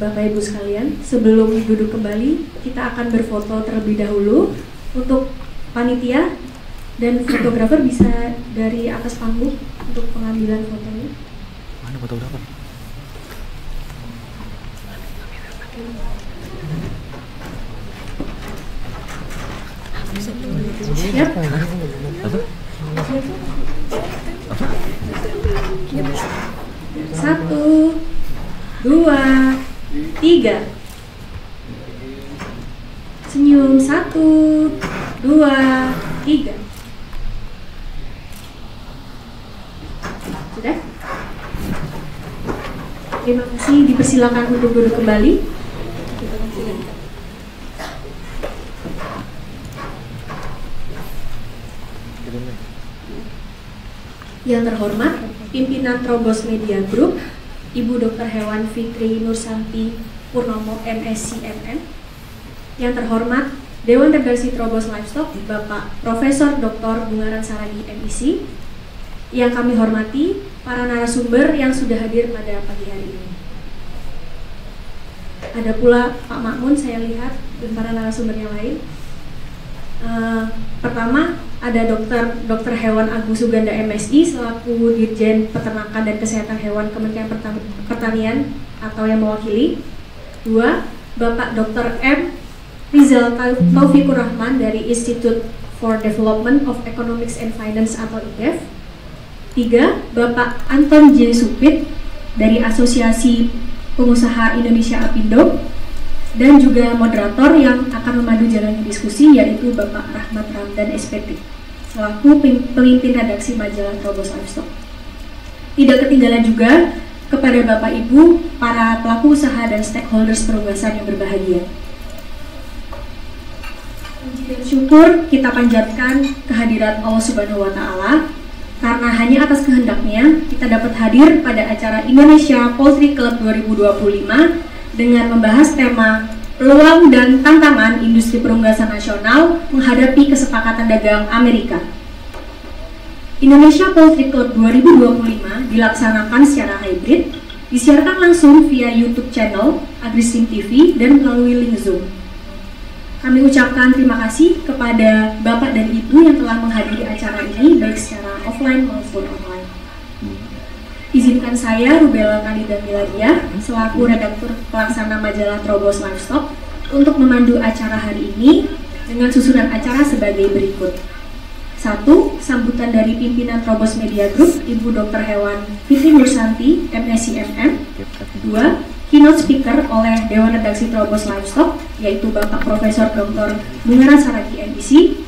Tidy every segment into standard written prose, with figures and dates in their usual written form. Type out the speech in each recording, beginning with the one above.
Bapak Ibu sekalian, sebelum duduk kembali, kita akan berfoto terlebih dahulu. Untuk panitia dan fotografer bisa dari atas panggung untuk pengambilan fotonya. Mana fotografer? Siap? Satu, dua, tiga. Senyum. Satu, dua, tiga. Sudah? Terima kasih. Dipersilakan untuk duduk kembali. Yang terhormat, pimpinan Trobos Media Group, Ibu Dr. Hewan Fitri Nursanti Purnomo, MSc MM. Yang terhormat, Dewan Redaksi Trobos Livestock, Bapak Profesor Dr. Bungaran Saragi, MIC. Yang kami hormati, para narasumber yang sudah hadir pada pagi hari ini. Ada pula Pak Makmun, saya lihat, dan para narasumber yang lain. Pertama, ada Dr. Hewan Agung Suganda, MSI, selaku Dirjen Peternakan dan Kesehatan Hewan Kementerian Pertanian atau yang mewakili. Dua, Bapak Dr. M. Rizal Taufikur Rahman dari Institute for Development of Economics and Finance atau IDEF. Tiga, Bapak Anton J. Supit dari Asosiasi Pengusaha Indonesia Apindo. Dan juga moderator yang akan memandu jalannya diskusi yaitu Bapak Rahmat Ramdan SPT selaku pemimpin redaksi majalah Trobos Livestock. Tidak ketinggalan juga kepada Bapak Ibu, para pelaku usaha dan stakeholders perunggasan yang berbahagia. Puji dan syukur kita panjatkan kehadiran Allah Subhanahu wa Ta'ala, karena hanya atas kehendaknya kita dapat hadir pada acara Indonesia Poultry Club 2025 dengan membahas tema peluang dan tantangan industri perunggasan nasional menghadapi kesepakatan dagang Amerika. Indonesia Poultry Club 2025 dilaksanakan secara hybrid, disiarkan langsung via YouTube channel AgriSim TV dan melalui link Zoom. Kami ucapkan terima kasih kepada Bapak dan Ibu yang telah menghadiri acara ini baik secara offline maupun online. Izinkan saya, Rubella Kanida Miladia, selaku redaktur pelaksana majalah Trobos Livestock, untuk memandu acara hari ini dengan susunan acara sebagai berikut. 1. Sambutan dari pimpinan Trobos Media Group, Ibu Dr. Hewan Fitri Nursanti, MSc MM. 2. Keynote speaker oleh Dewan Redaksi Trobos Livestock, yaitu Bapak Profesor Dr. Bungaran Saragi, MIC.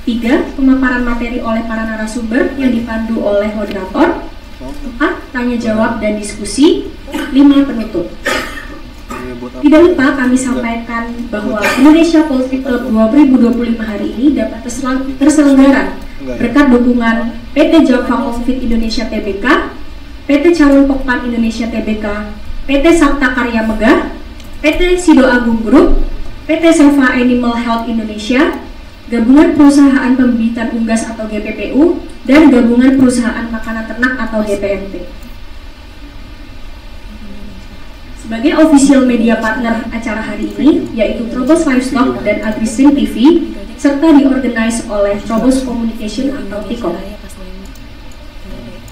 3. Pemaparan materi oleh para narasumber yang dipandu oleh moderator. 4. Tanya jawab dan diskusi. 5. Penutup. Tidak lupa kami sampaikan bahwa Indonesia Poultry Club 2025 hari ini dapat terselenggara berkat dukungan PT Java Confit Indonesia Tbk, PT Calon Pokpan Indonesia Tbk, PT Sabta Karya Megah, PT Sido Agung Group, PT Seva Animal Health Indonesia, Gabungan Perusahaan Pembibitan Unggas atau GPPU, dan Gabungan Perusahaan Makanan Ternak atau GPMT. Sebagai official media partner acara hari ini, yaitu Trobos Livestock dan AgriSim TV, serta diorganize oleh Trobos Communication atau TICOM.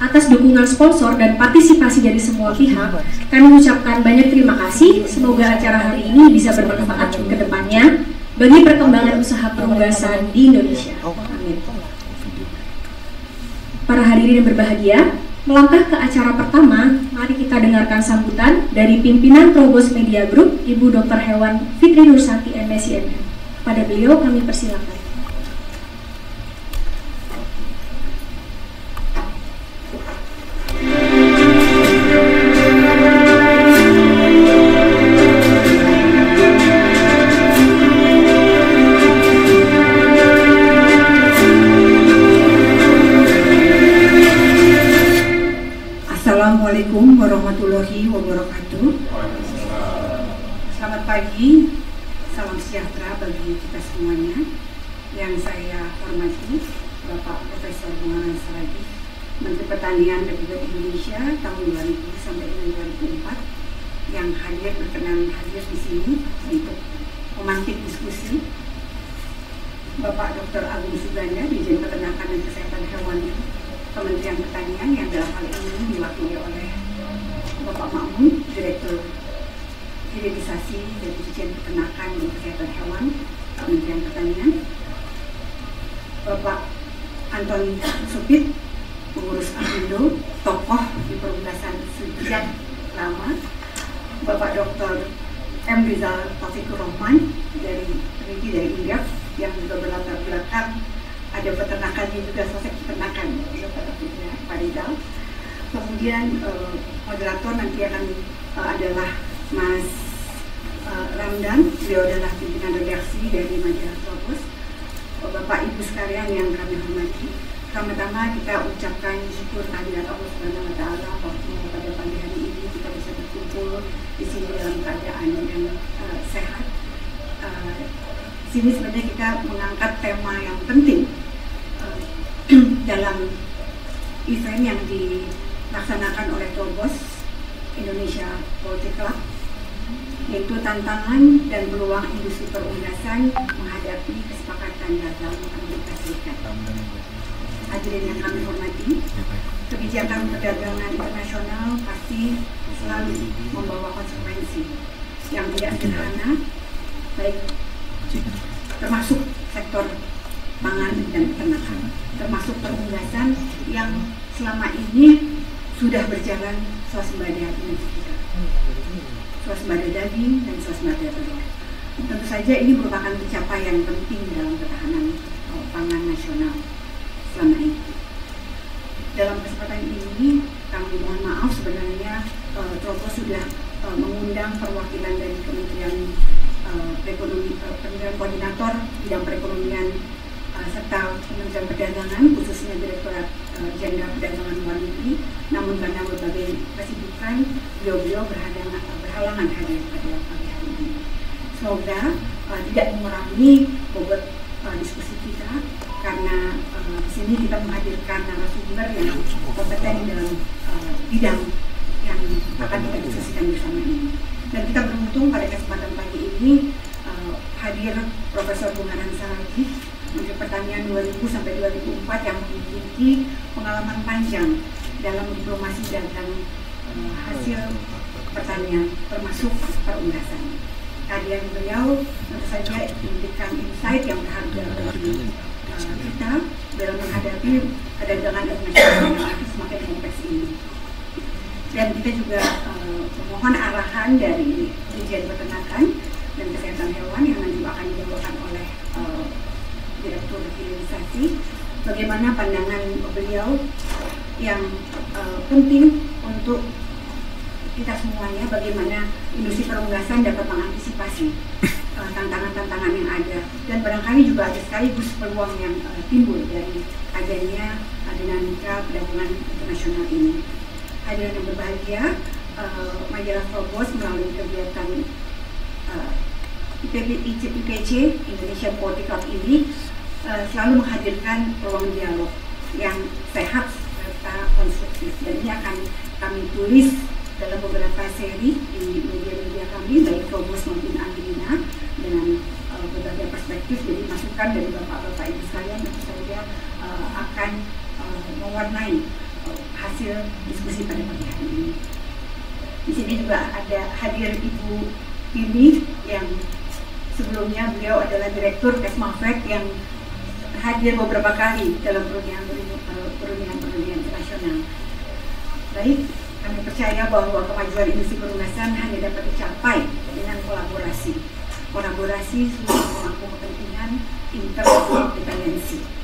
Atas dukungan sponsor dan partisipasi dari semua pihak, kami mengucapkan banyak terima kasih. Semoga acara hari ini bisa bermanfaat ke depannya bagi perkembangan usaha perunggasan di Indonesia. Amin. Para hadirin yang berbahagia, melangkah ke acara pertama, mari kita dengarkan sambutan dari pimpinan Trobos Media Group, Ibu Dr. Hewan Fitri Nursanti, MSc MM. Pada beliau kami persilakan. Assalamualaikum warahmatullahi wabarakatuh. Selamat pagi, salam sejahtera bagi kita semuanya. Yang saya hormati Bapak Profesor Bungaran Saragi, Menteri Pertanian Republik Indonesia tahun 2000 sampai dengan 2004. yang berkenan hadir di sini untuk memantik diskusi. Bapak Dr. Agung Suganda, Dirjen Peternakan dan Kesehatan Hewan Kementerian Pertanian, yang dalam hal ini diwakili oleh Bapak Ma'mun, Direktur Hilirisasi dan Dirjen Peternakan dan Kesehatan Hewan Kementerian Pertanian. Bapak Anton Supit, pengurus Apindo, tokoh di perundasan sejak lama. Bapak Dr. M. Rizal Taufikur Rahman, peneliti dari Indef, yang juga berlatar belakang ada peternakannya juga, sosok peternakan Pak Rizal. Kemudian moderator nanti akan adalah Mas Ramdan, beliau adalah pimpinan redaksi dari majalah Trobos. Bapak Ibu sekalian yang kami hormati, pertama-tama kita ucapkan syukur kehadirat Allah Subhanahu wa Ta'ala waktu pada pagi hari ini kita bisa berkumpul di sini dalam keadaan yang sehat. Sini sebenarnya kita mengangkat tema yang penting dalam event yang dilaksanakan oleh Trobos Indonesia Poultry Club, yaitu tantangan dan peluang industri perunggasan menghadapi kesepakatan dagang Amerika Serikat. Hadirin yang kami hormati, kebijakan perdagangan internasional pasti selalu membawa konsekuensi yang tidak sederhana, baik termasuk sektor pangan dan peternakan, termasuk perunggasan yang selama ini sudah berjalan swasembada kita, swasembada daging dan swasembada telur. Tentu saja ini merupakan pencapaian penting dalam ketahanan pangan nasional selama ini. Dalam kesempatan ini kami mohon maaf, sebenarnya Trobos sudah mengundang perwakilan dari Kementerian Koordinator Bidang Perekonomian serta Kementerian Perdagangan, khususnya Direktorat Jenderal Perdagangan Luar Negeri. Namun karena berbagai kesibukan, beliau berhalangan hadir pada pagi hari ini. Semoga tidak mengurangi bobot diskusi kita, karena di sini kita menghadirkan narasumber yang kompeten dalam bidang yang akan kita diskusikan bersama ini. Dan kita beruntung pada kesempatan pagi ini hadir Profesor Bungaran Saragih, Menteri Pertanian 2000 sampai 2004, yang memiliki pengalaman panjang dalam diplomasi dagang hasil pertanian, termasuk perunggasan. Kehadiran beliau tentu saja memberikan insight yang berharga bagi kita dalam menghadapi perdagangan internasional yang semakin kompleks ini. Dan kita juga memohon arahan dari Dirjen Peternakan dan Kesehatan Hewan yang nanti akan dibawakan oleh Direktur Hilirisasi, bagaimana pandangan beliau yang penting untuk kita semuanya, bagaimana industri perunggasan dapat mengantisipasi tantangan-tantangan yang ada, dan barangkali juga ada sekaligus peluang yang timbul dari adanya dinamika perdagangan internasional ini. Hadirin yang berbahagia, majalah Trobos melalui kegiatan IPC Indonesia Poultry Club ini selalu menghadirkan ruang dialog yang sehat serta konstruktif, dan ini akan kami tulis dalam beberapa seri di media-media kami, baik Trobos maupun Angelina, dengan berbagai perspektif. Jadi masukan dari bapak-bapak ibu sekalian tentu saja akan mewarnai hasil diskusi pada pagi hari ini. Di sini juga ada hadir Ibu Tini, yang sebelumnya beliau adalah Direktur Kesmafed yang hadir beberapa kali dalam perundingan internasional. Baik, kami percaya bahwa kemajuan industri perunggasan hanya dapat dicapai dengan kolaborasi seluruh pemangku kepentingan, interdependence.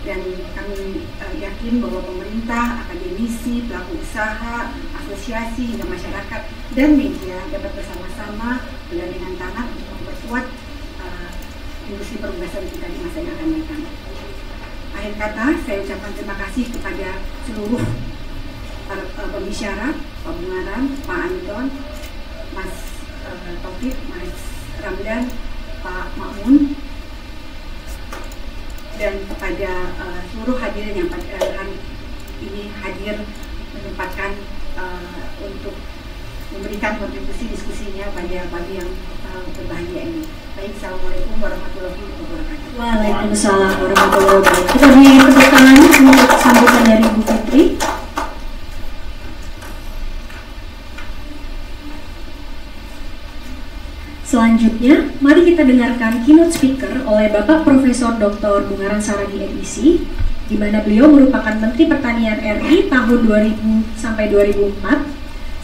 Dan kami yakin bahwa pemerintah, akademisi, pelaku usaha, asosiasi, hingga masyarakat dan media dapat bersama-sama bergandengan tangan untuk memperkuat industri perunggasan kita di masa yang akan datang. Akhir kata, saya ucapkan terima kasih kepada seluruh pembicara, Pak Bungaran, Pak Anton, Mas Taufik, Mas Ramdan, Pak Ma'mun, dan kepada seluruh hadirin yang pada hari ini hadir menyempatkan untuk memberikan kontribusi diskusinya pada pagi yang berbahagia ini. Baik, Assalamualaikum warahmatullahi wabarakatuh. Waalaikumsalam warahmatullahi wabarakatuh. Kita beri tepuk tangan untuk sambutan dari Bu Fitri. Selanjutnya, mari kita dengarkan keynote speaker oleh Bapak Profesor Dr. Bungaran Saragi MIC, di mana beliau merupakan Menteri Pertanian RI tahun 2000 sampai 2004.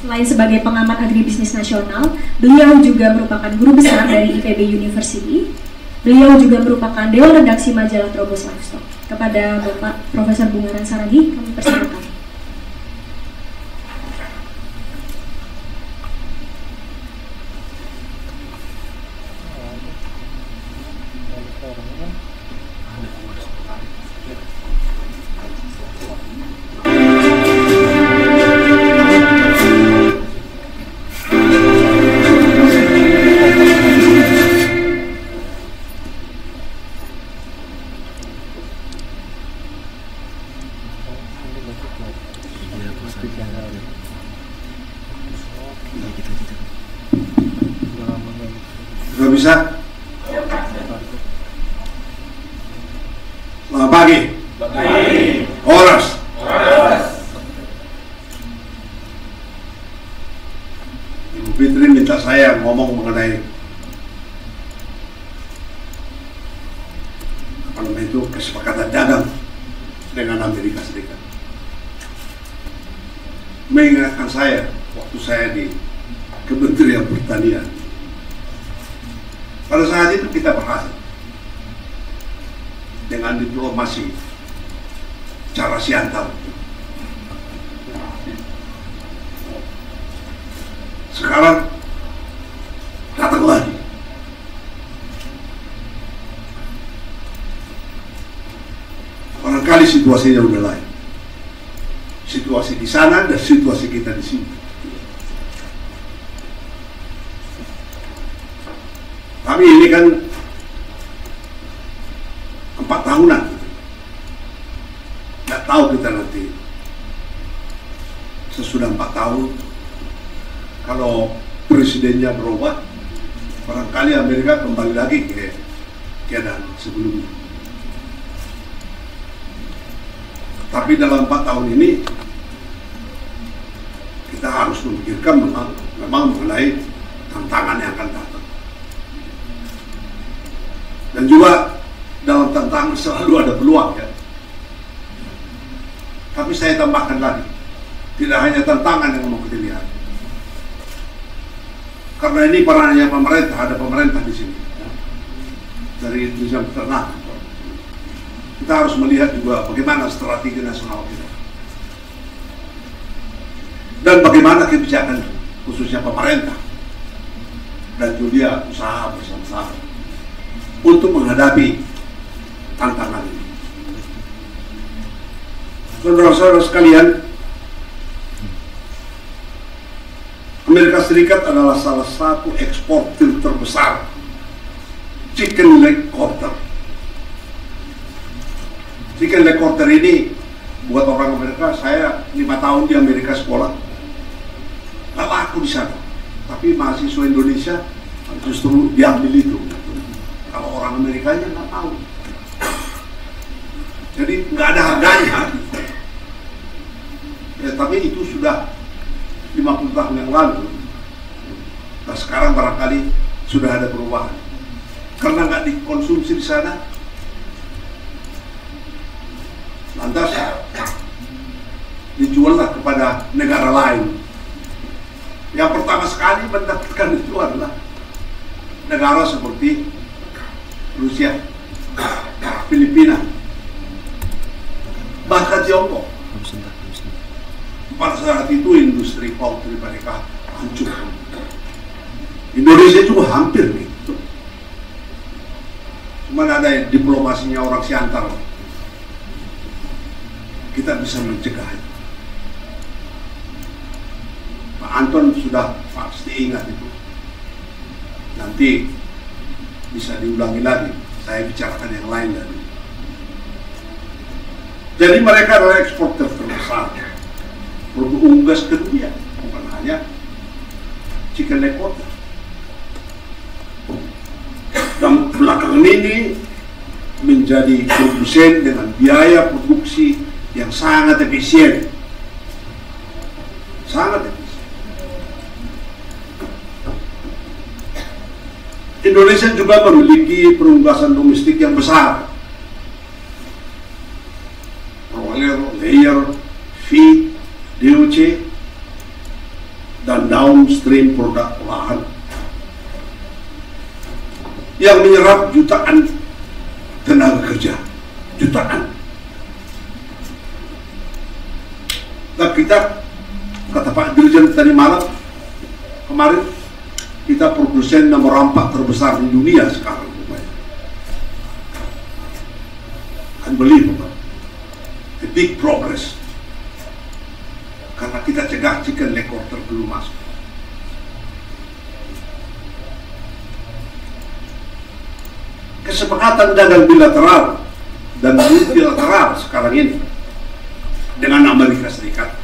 Selain sebagai pengamat agribisnis nasional, beliau juga merupakan guru besar dari IPB University. Beliau juga merupakan Dewan Redaksi majalah Trobos Livestock. Kepada Bapak Profesor Bungaran Saragi, kami persilakan. Sudah bisa? Selamat pagi. Horas. Ibu Fitri minta saya ngomong mengenai apa namanya itu, kesepakatan dagang dengan Amerika Serikat. Mengingatkan saya waktu saya di Kementerian Pertanian. Pada saat itu kita berhasil dengan diplomasi cara siantar. Sekarang datang lagi. Barangkali situasinya udah lain. Situasi di sana dan situasi kita di sini. Kami ini kan 4 tahunan, nggak tahu kita nanti sesudah 4 tahun kalau presidennya berubah, barangkali Amerika kembali lagi ke keadaan sebelumnya. Tapi dalam 4 tahun ini kita harus memikirkan memang mengenai tantangan yang akan datang. Dan juga dalam tantangan selalu ada peluang, ya. Tapi saya tambahkan lagi, tidak hanya tantangan yang mau kita lihat. Karena ini perannya pemerintah, ada pemerintah di sini, ya. Dari Dinas Peternakan. Kita harus melihat juga bagaimana strategi nasional kita. Dan bagaimana kebijakan khususnya pemerintah dan juga usaha bersama-sama untuk menghadapi tantangan ini. Saudara-saudara sekalian, Amerika Serikat adalah salah satu eksportir terbesar chicken leg quarter. Chicken leg quarter ini buat orang Amerika, saya 5 tahun di Amerika sekolah, nggak laku di sana. Tapi mahasiswa Indonesia justru diambil itu. Kalau orang Amerikanya nggak tahu, jadi nggak ada harganya. Ya, tapi itu sudah 50 tahun yang lalu. Nah, sekarang barangkali sudah ada perubahan. Karena nggak dikonsumsi di sana, lantas dijuallah kepada negara lain. Yang pertama sekali mendapatkan itu adalah negara seperti Rusia, Filipina, bahkan Tiongkok. Pada saat itu industri poultry mereka hancur. Indonesia juga hampir gitu. Cuma ada diplomasinya orang siantar, kita bisa mencegah itu. Pak Anton sudah pasti ingat itu. Nanti bisa diulangi lagi, saya bicarakan yang lain tadi. Jadi mereka adalah eksportir terbesar produk unggas ke dunia, bukan hanya chicken leg quarter. Dan belakangan ini menjadi produsen dengan biaya produksi yang sangat efisien. Sangat efisien. Indonesia juga memiliki perunggasan domestik yang besar. Broiler, layer, feed, DOC, dan downstream produk olahan yang menyerap jutaan tenaga kerja, jutaan. Dan kita, kata Pak Dirjen tadi malam, kemarin, kita produsen nomor 4 terbesar di dunia sekarang. Unbelievable. A big progress. Karena kita cegah chicken leg quarter belum masuk. Kesepakatan dagang bilateral dan multilateral sekarang ini dengan Amerika Serikat,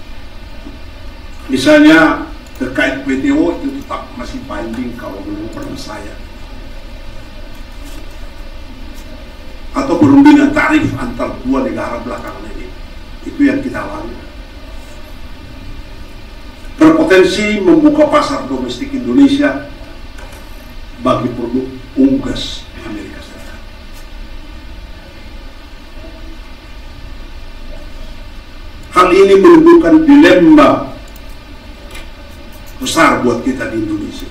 misalnya terkait WTO, itu tetap masih binding kalau belum pernah saya, atau perundingan tarif antar dua negara belakangan ini, itu yang kita alami. Berpotensi membuka pasar domestik Indonesia bagi produk unggas Amerika Serikat. Hal ini menimbulkan dilema besar buat kita di Indonesia.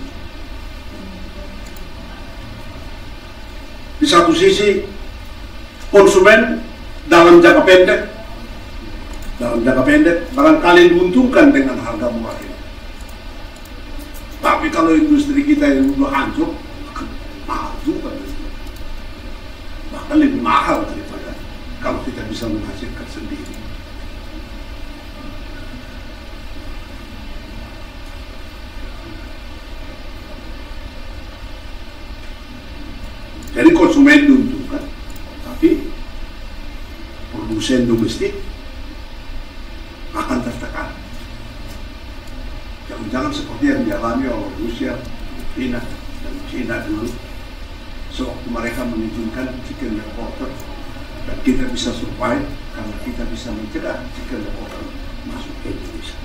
Di satu sisi, konsumen dalam jangka pendek barangkali diuntungkan dengan harga murah ini. Tapi kalau industri kita yang sudah hancur, mahal juga. Bahkan lebih mahal daripada kalau kita bisa menghasilkan sendiri. Jadi konsumen diuntungkan, tapi produsen domestik akan tertekan. Jangan-jangan seperti yang dialami oleh Rusia, China, dan China dulu, sewaktu mereka mengizinkan chicken leg quarter, dan kita bisa survive karena kita bisa mencegah chicken leg quarter masuk ke Indonesia.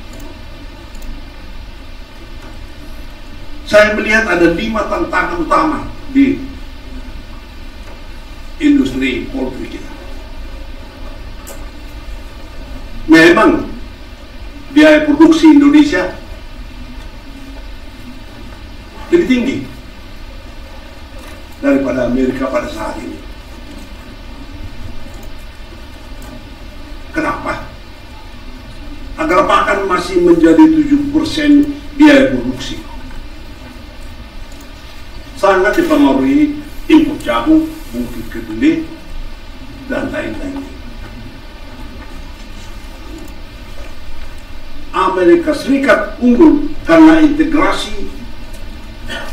Saya melihat ada 5 tantangan utama di industri poultry kita. Memang biaya produksi Indonesia lebih tinggi daripada Amerika pada saat ini. Kenapa? Agar pakan masih menjadi 70% biaya produksi. Sangat dipengaruhi impor jagung, bungkit kedelai, dan lain-lain. Amerika Serikat unggul karena integrasi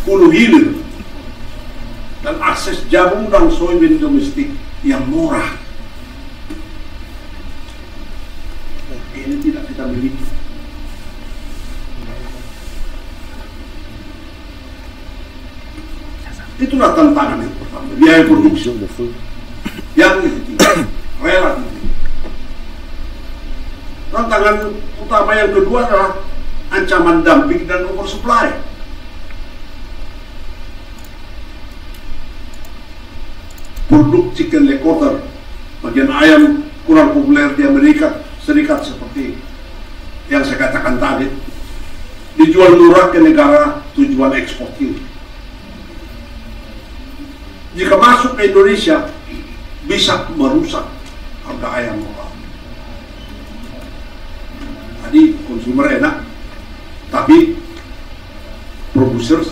hulu hilir dan akses jagung dan soybean domestik yang murah. Ini tidak kita miliki. Itulah tantangan yang pertama, biaya produksi yang tinggi, relatif tinggi. Tantangan utama yang kedua adalah ancaman dumping dan oversupply. Produk chicken leg quarter, bagian ayam kurang populer di Amerika Serikat seperti yang saya katakan tadi, dijual murah ke negara tujuan ekspor ini. Jika masuk ke Indonesia, bisa merusak harga ayam lokal. Jadi konsumer enak, tapi produser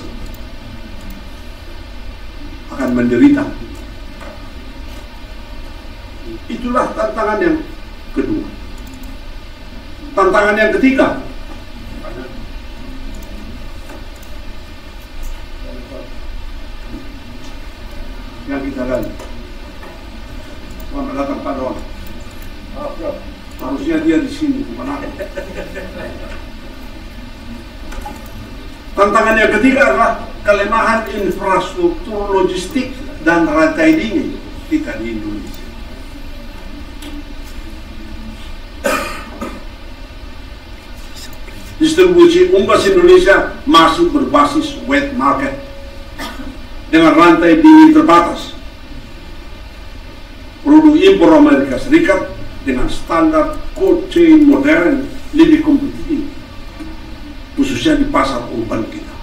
akan menderita. Itulah tantangan yang kedua. Tantangan yang ketiga, yang kita lihat, selamat datang Pak Doan. Harusnya dia di sini, bukan aku. Tantangan yang ketiga adalah kelemahan infrastruktur logistik dan rantai dingin kita di Indonesia. Distribusi unggas Indonesia masih berbasis wet market dengan rantai dingin terbatas. Produk impor Amerika Serikat dengan standar cold chain modern lebih kompetitif, khususnya di pasar urban kita.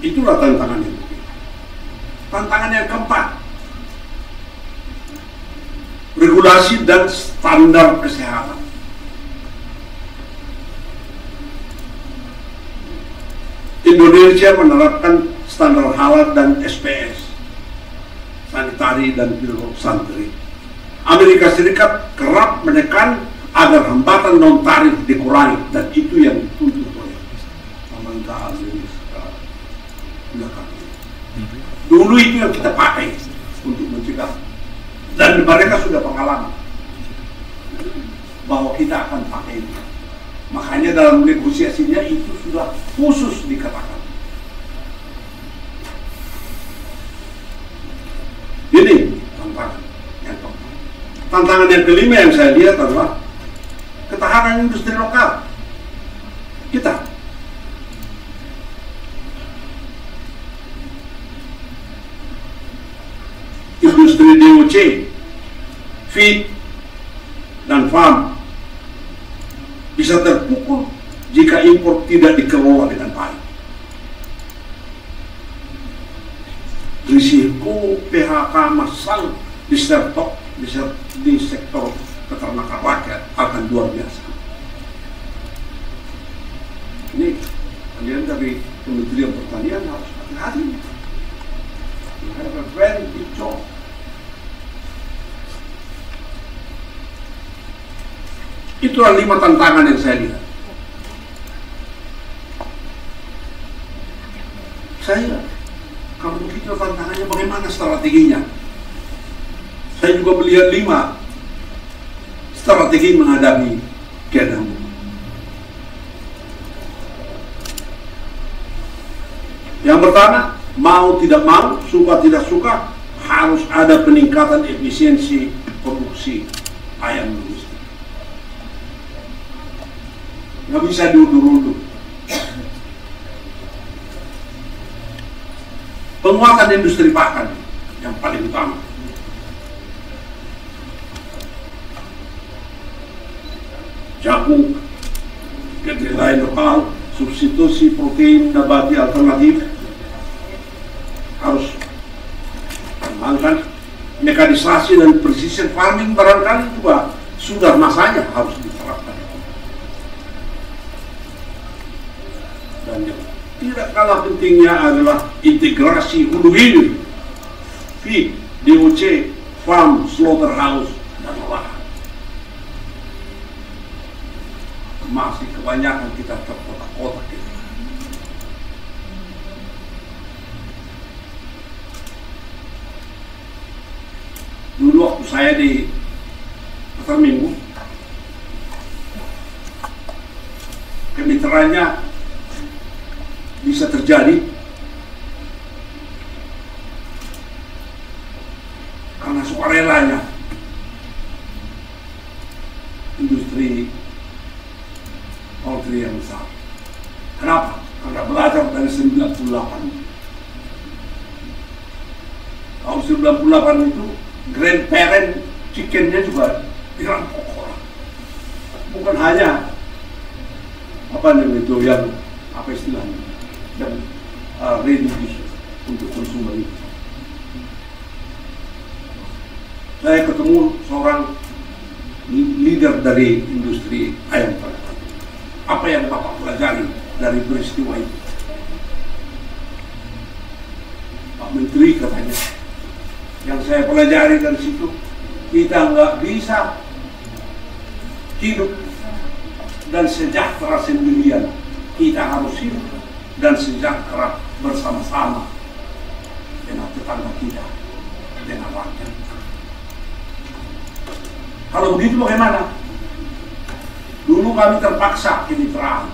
Itulah tantangan yang ketiga. Tantangan yang keempat, regulasi dan standar kesehatan. Indonesia menerapkan standar halal dan SPS, sanitari dan fitosanitary. Amerika Serikat kerap menekan agar hambatan non tarif dikurangi, dan itu yang dituntut oleh pemerintah Amerika belakang. Dulu itu yang kita pakai untuk mencegah, dan mereka sudah pengalaman bahwa kita akan pakai itu. Makanya dalam negosiasinya itu sudah khusus dikatakan. Ini tantangan yang keempat. Tantangan yang kelima yang saya lihat adalah ketahanan industri lokal kita. Industri DOC, feed, dan farm bisa terpukul jika impor tidak dikelola dengan baik. Risiko PHK massal di sektor peternakan rakyat akan luar biasa. Ini kalian dari Kementerian Pertanian harus hati-hati. You have a very big job. Itulah 5 tantangan yang saya lihat. Saya, kalau begitu tantangannya bagaimana strateginya? Saya juga melihat 5 strategi menghadapi Vietnam. Yang pertama, mau tidak mau, suka tidak suka, harus ada peningkatan efisiensi produksi ayam domestik. Nggak bisa diundur-undur. Penguatan industri pakan yang paling utama. Jagung, kedelai lokal, substitusi protein nabati alternatif, harus kembangkan mekanisasi dan precision farming, barangkali juga sudah masanya harus diterapkan. Dan yang tidak kalah pentingnya adalah integrasi hulu hilir, feed, DOC, farm, slaughterhouse, dan olahan. Masih kebanyakan kita terkotak-kotak gitu. Dulu waktu saya di pasar Minggu, kemitraannya bisa terjadi karena sukarelanya industri poultry yang besar. Kenapa? Karena belajar dari 98. Tahun 98 itu grandparent chickennya juga dirampok orang. Bukan hanya apa namanya itu yang apa istilahnya yang ready untuk konsumen. Saya ketemu seorang leader dari industri ayam perah. Apa yang Bapak pelajari dari peristiwa itu? Pak Menteri katanya, yang saya pelajari dari situ, kita nggak bisa hidup dan sejahtera sendirian. Kita harus hidup dan sejahtera bersama-sama dengan tetangga kita, dengan rakyat. Kalau begitu bagaimana? Dulu kami terpaksa kemitraan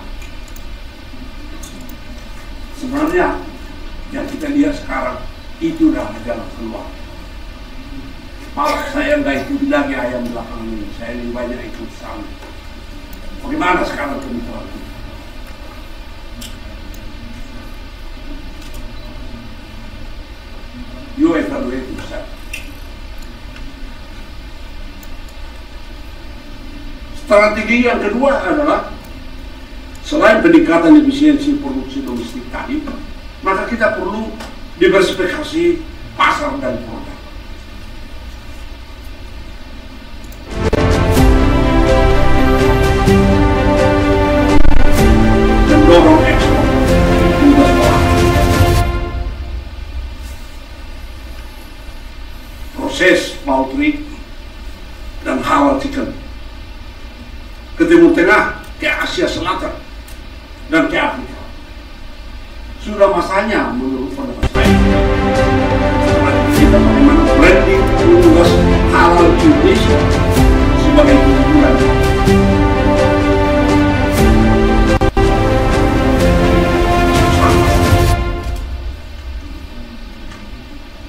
Sebenarnya yang kita lihat sekarang itu udah jalan keluar. Malah saya nggak ikuti lagi ayam belakang ini, saya lebih banyak ikut sana. Bagaimana sekarang kemitraan kita? You evaluate yourself. Strategi yang kedua adalah selain peningkatan efisiensi produksi domestik tadi, maka kita perlu diversifikasi pasar dan produk. Mendorong ekspor juga proses poultry dan halal chicken ke Timur Tengah, ke Asia Selatan, dan ke Afrika. Sudah masanya menurut pendapat saya. Kita bagaimana branding tugas halal Indonesia sebagai keunggulan.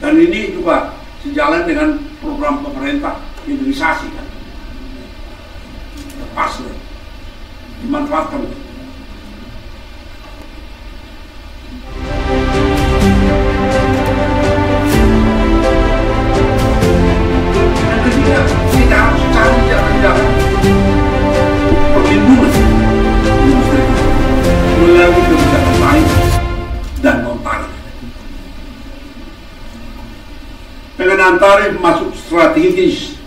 Dan ini juga sejalan dengan program pemerintah hilirisasi kan. Pas dimanfaatkan. Dan ketiga, kita harus cari jalan-jalan perlindungan industri melalui kebijakan tarif dan non-tarif. Pengenaan tarif masuk strategis,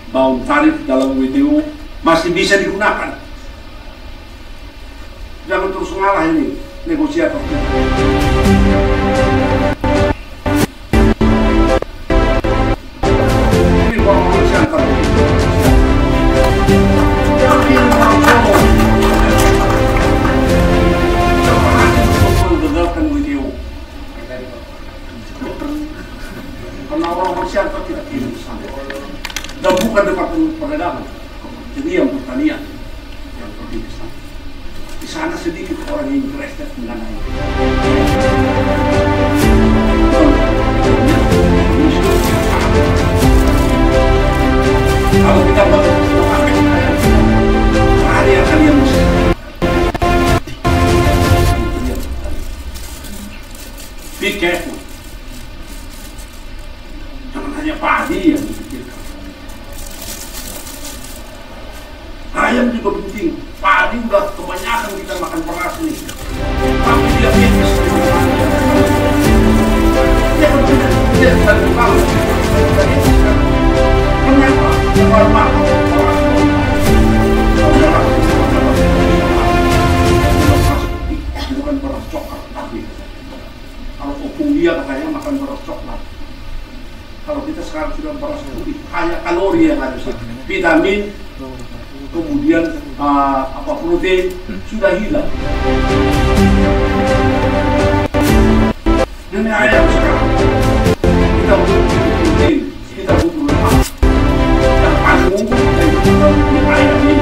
bahwa tarif dalam WTO masih bisa digunakan. Jangan terus ngalah ini negosiator. Ini orang siantar. Tapi orang ngomong menggagalkan WTO. Karena orang siantar tidak kirim ke sana. Dan bukan Departemen Perdagangan. Jadi yang pertanian yang pergi ke sana. Di sana sedikit orang yang interested mengenai kalau kita area kalian mesti be careful, jangan hanya padi yang dipikirkan. Ayam juga penting. Padi udah kebanyakan kita makan beras nih. Tapi dia fitness. Dia benar. Dia selalu tahu. Kenapa? Terlalu mahal. Bukan beras coklat tapi kalau opung dia katanya makan beras coklat. Kalau kita sekarang sudah beras putih, kaya kalori yang ada, vitamin, kemudian protein sudah hilang. Ini ayam sekarang kita butuh protein, kita butuh lemak. Yang paling mungkin kita butuh ayam ini.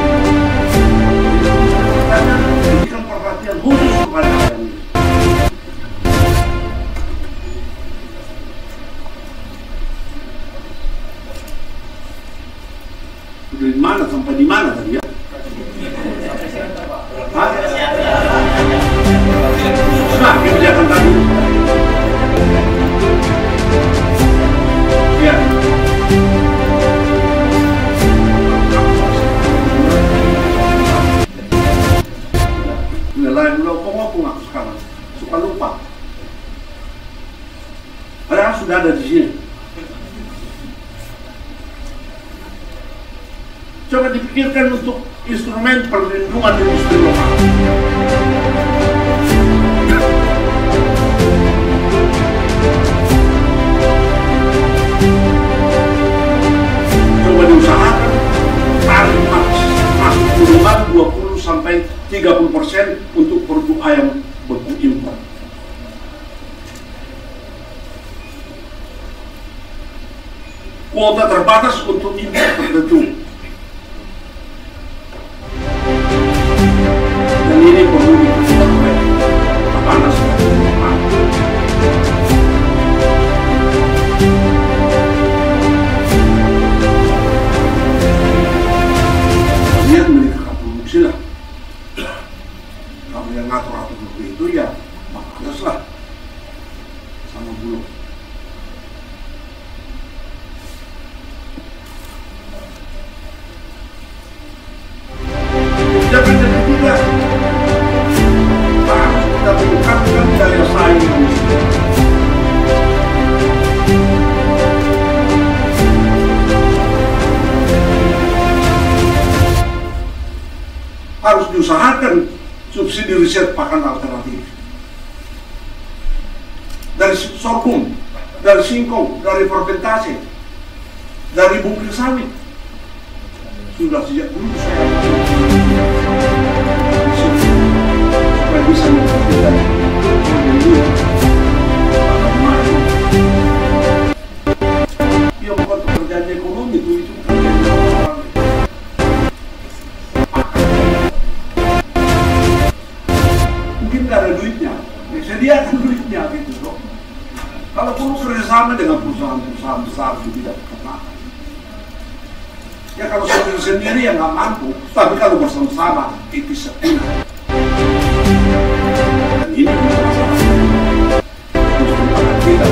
Karena berikan perhatian khusus kepada ayam ini. Dari mana sampai di mana tadi ya? Nah, kebijakan tadi. Ya. Lain ngomong aku sekarang suka lupa. Padahal sudah ada di sini. Coba dipikirkan untuk instrumen perlindungan industri lokal. Coba diusahakan tarif masuk kurungan 20 sampai 30% untuk produk ayam beku impor. Kuota terbatas untuk impor tertentu. Dan ini perlu diperlukan oleh panas. ya baguslah sama Bulog. Jangan jadi tidak. Harus kita tingkatkan daya saing Indonesia. Harus diusahakan subsidi riset pakan alternatif. Dari sorghum, dari singkong, dari fermentasi, dari bungkil sawit. Sudah sejak dulu saya supaya bisa menghasilkan ya bukan pekerjaan ekonomi itu pekerjaan mungkin nggak ada duitnya, ya sediakan duitnya gitu dong. Kalau perlu kerjasama dengan perusahaan-perusahaan besar di bidang peternakan. Ya kalau sendiri yang nggak mampu, tapi kalau bersama-sama itu sepina. Dan ini masalah kita.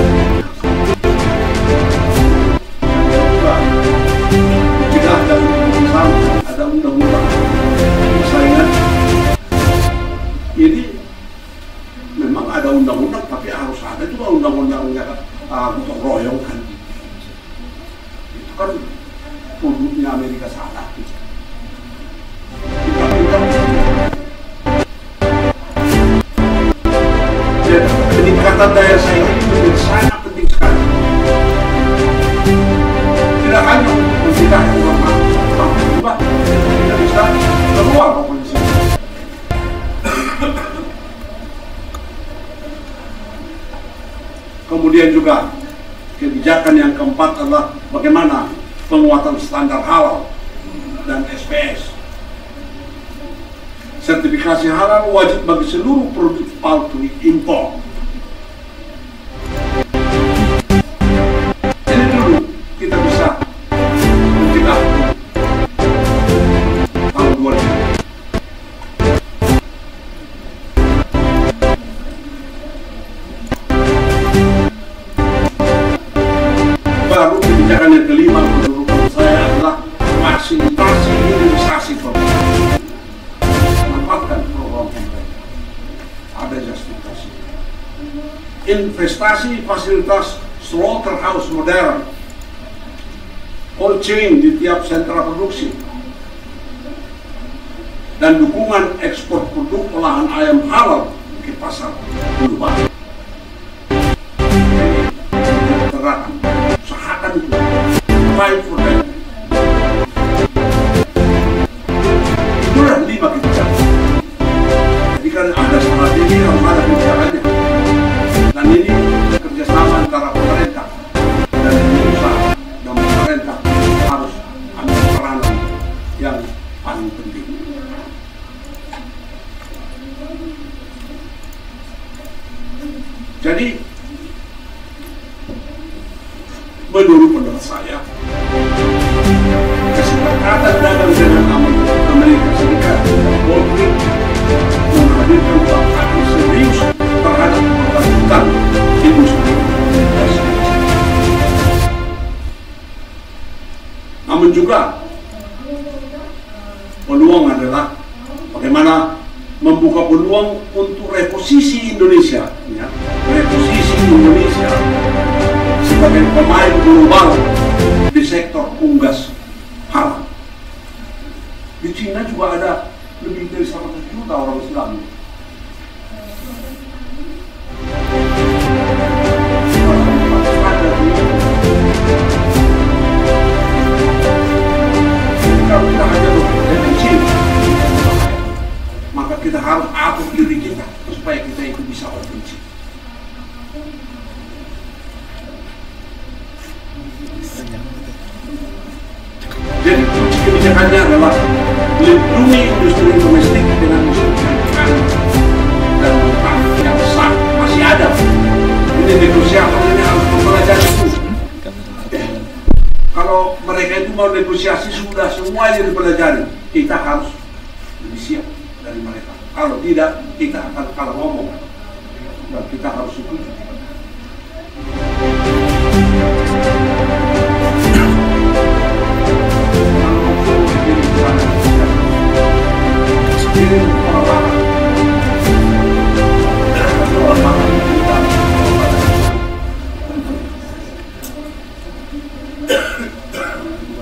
Jika ada bersama, ada undang-undang persaingan. Ini memang ada undang-undang, tapi harus ada juga undang-undangnya gotong royong kan. Itu kan produknya Amerika salah. Jadi peningkatan daya saing ini menjadi sangat penting sekali. Tidak hanya untuk mencegah orang tapi juga kita bisa keluar kompetisi. Kemudian juga kebijakan yang keempat adalah bagaimana penguatan standar halal dan SPS. Sertifikasi halal wajib bagi seluruh produk poultry impor. Jadi dulu kita bisa mencegah tahun 2000. Baru kebijakan yang kelima menurut saya adalah fasilitasi hilirisasi produk. Manfaatkan program pemerintah. Ada justifikasi. Investasi fasilitas slaughterhouse modern, cold chain di tiap sentra produksi, dan dukungan ekspor produk olahan ayam halal ke pasar global. Terapkan, usahakan itu, fight for them. Itulah 5 kebijakan. Jadi kan ada strategi, harus ada kebijakannya. Dan ini kerjasama antara pemerintah dan pengusaha dan pemerintah harus ambil peranan yang paling penting. Jadi menurut saya kesepakatan dagang dengan Amerika Serikat poultry menghadirkan tantangan serius terhadap keberlanjutan industri. Namun juga peluang adalah bagaimana membuka peluang untuk reposisi Indonesia, ya, reposisi Indonesia sebagai pemain global di sektor unggas halal. Di Cina juga ada lebih dari 100 juta orang Islam. Kalau kita hanya bekerja kecil, maka kita harus atur diri kita supaya kita itu bisa offensif. Jadi kunci kebijakannya adalah lindungi industri domestik dengan instrumen dan utang yang sah masih ada. Ini negosiator ini harus mempelajari itu. Kalau mereka itu mau negosiasi sudah semuanya dipelajari, kita harus lebih siap dari mereka. Kalau tidak, kita akan kalah ngomong. dan kita harus ikuti.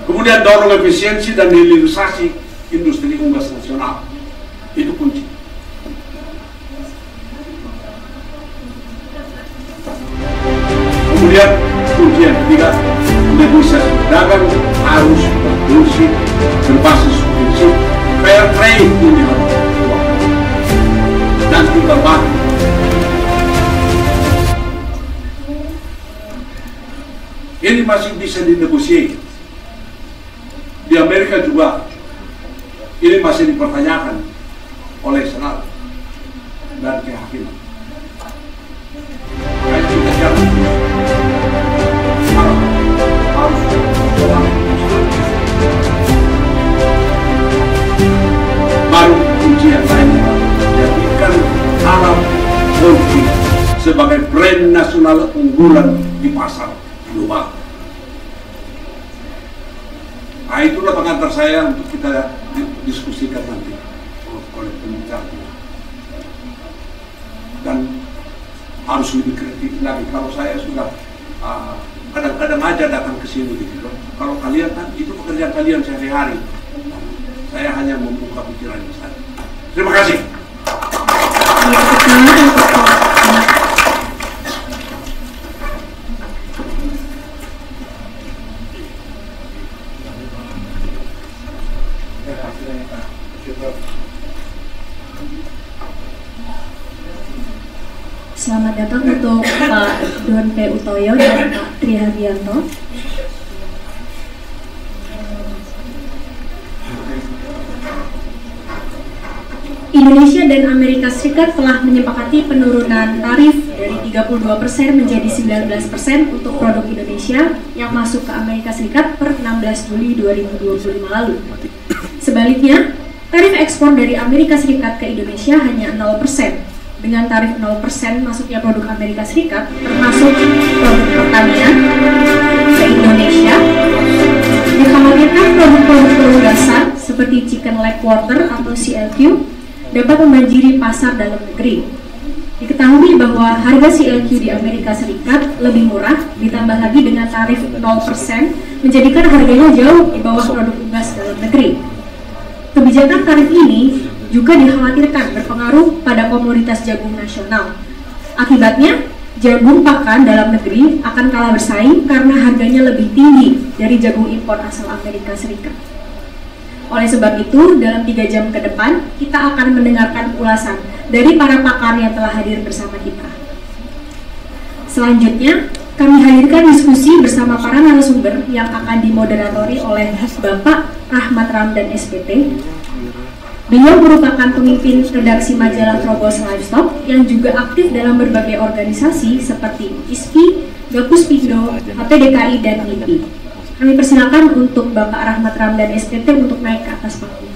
Kemudian dorong efisiensi dan hilirisasi industri unggas nasional, itu kunci. Kemudian kunci yang ketiga, negosiasi dagang harus bersih, berbasis prinsip fair trade dan timbal balik. Ini masih bisa dinegosiasi. Di Amerika juga ini masih dipertanyakan oleh Senat dan kehakiman. Makanya kita jangan harus baru kunci yang lain, jadikan Arab Saudi sebagai brand nasional unggulan di pasar global. Nah, itulah pengantar saya untuk kita diskusikan nanti oleh pembicara. Dan harus lebih kritis lagi. Kalau saya sudah kadang-kadang aja datang ke sini gitu. Kalau kalian kan itu pekerjaan kalian sehari-hari. Saya hanya membuka pikiran saya. Terima kasih. Selamat datang untuk Pak Don P. Utoyo dan Pak Tri Hardianto. Indonesia dan Amerika Serikat telah menyepakati penurunan tarif dari 32% menjadi 19% untuk produk Indonesia yang masuk ke Amerika Serikat per 16 Juli 2025 lalu. Sebaliknya, tarif ekspor dari Amerika Serikat ke Indonesia hanya 0%. Dengan tarif 0% masuknya produk Amerika Serikat, termasuk produk pertanian ke Indonesia, dikhawatirkan produk-produk pelugasan seperti chicken leg quarter atau CLQ dapat membanjiri pasar dalam negeri. Diketahui bahwa harga CLQ di Amerika Serikat lebih murah, ditambah lagi dengan tarif 0%, menjadikan harganya jauh di bawah produk unggas dalam negeri. Kebijakan tarif ini juga dikhawatirkan berpengaruh pada komoditas jagung nasional. Akibatnya, jagung pakan dalam negeri akan kalah bersaing karena harganya lebih tinggi dari jagung impor asal Amerika Serikat. Oleh sebab itu, dalam 3 jam ke depan, kita akan mendengarkan ulasan dari para pakar yang telah hadir bersama kita. Selanjutnya, kami hadirkan diskusi bersama para narasumber yang akan dimoderatori oleh Bapak Rahmat Ramdan SPT. Beliau merupakan pemimpin redaksi majalah Trogos Livestock yang juga aktif dalam berbagai organisasi seperti ISPI, Gapuspindo, HPDKI, dan LIPI. Kami persilakan untuk Bapak Rahmat Ramdan SPT untuk naik ke atas panggung.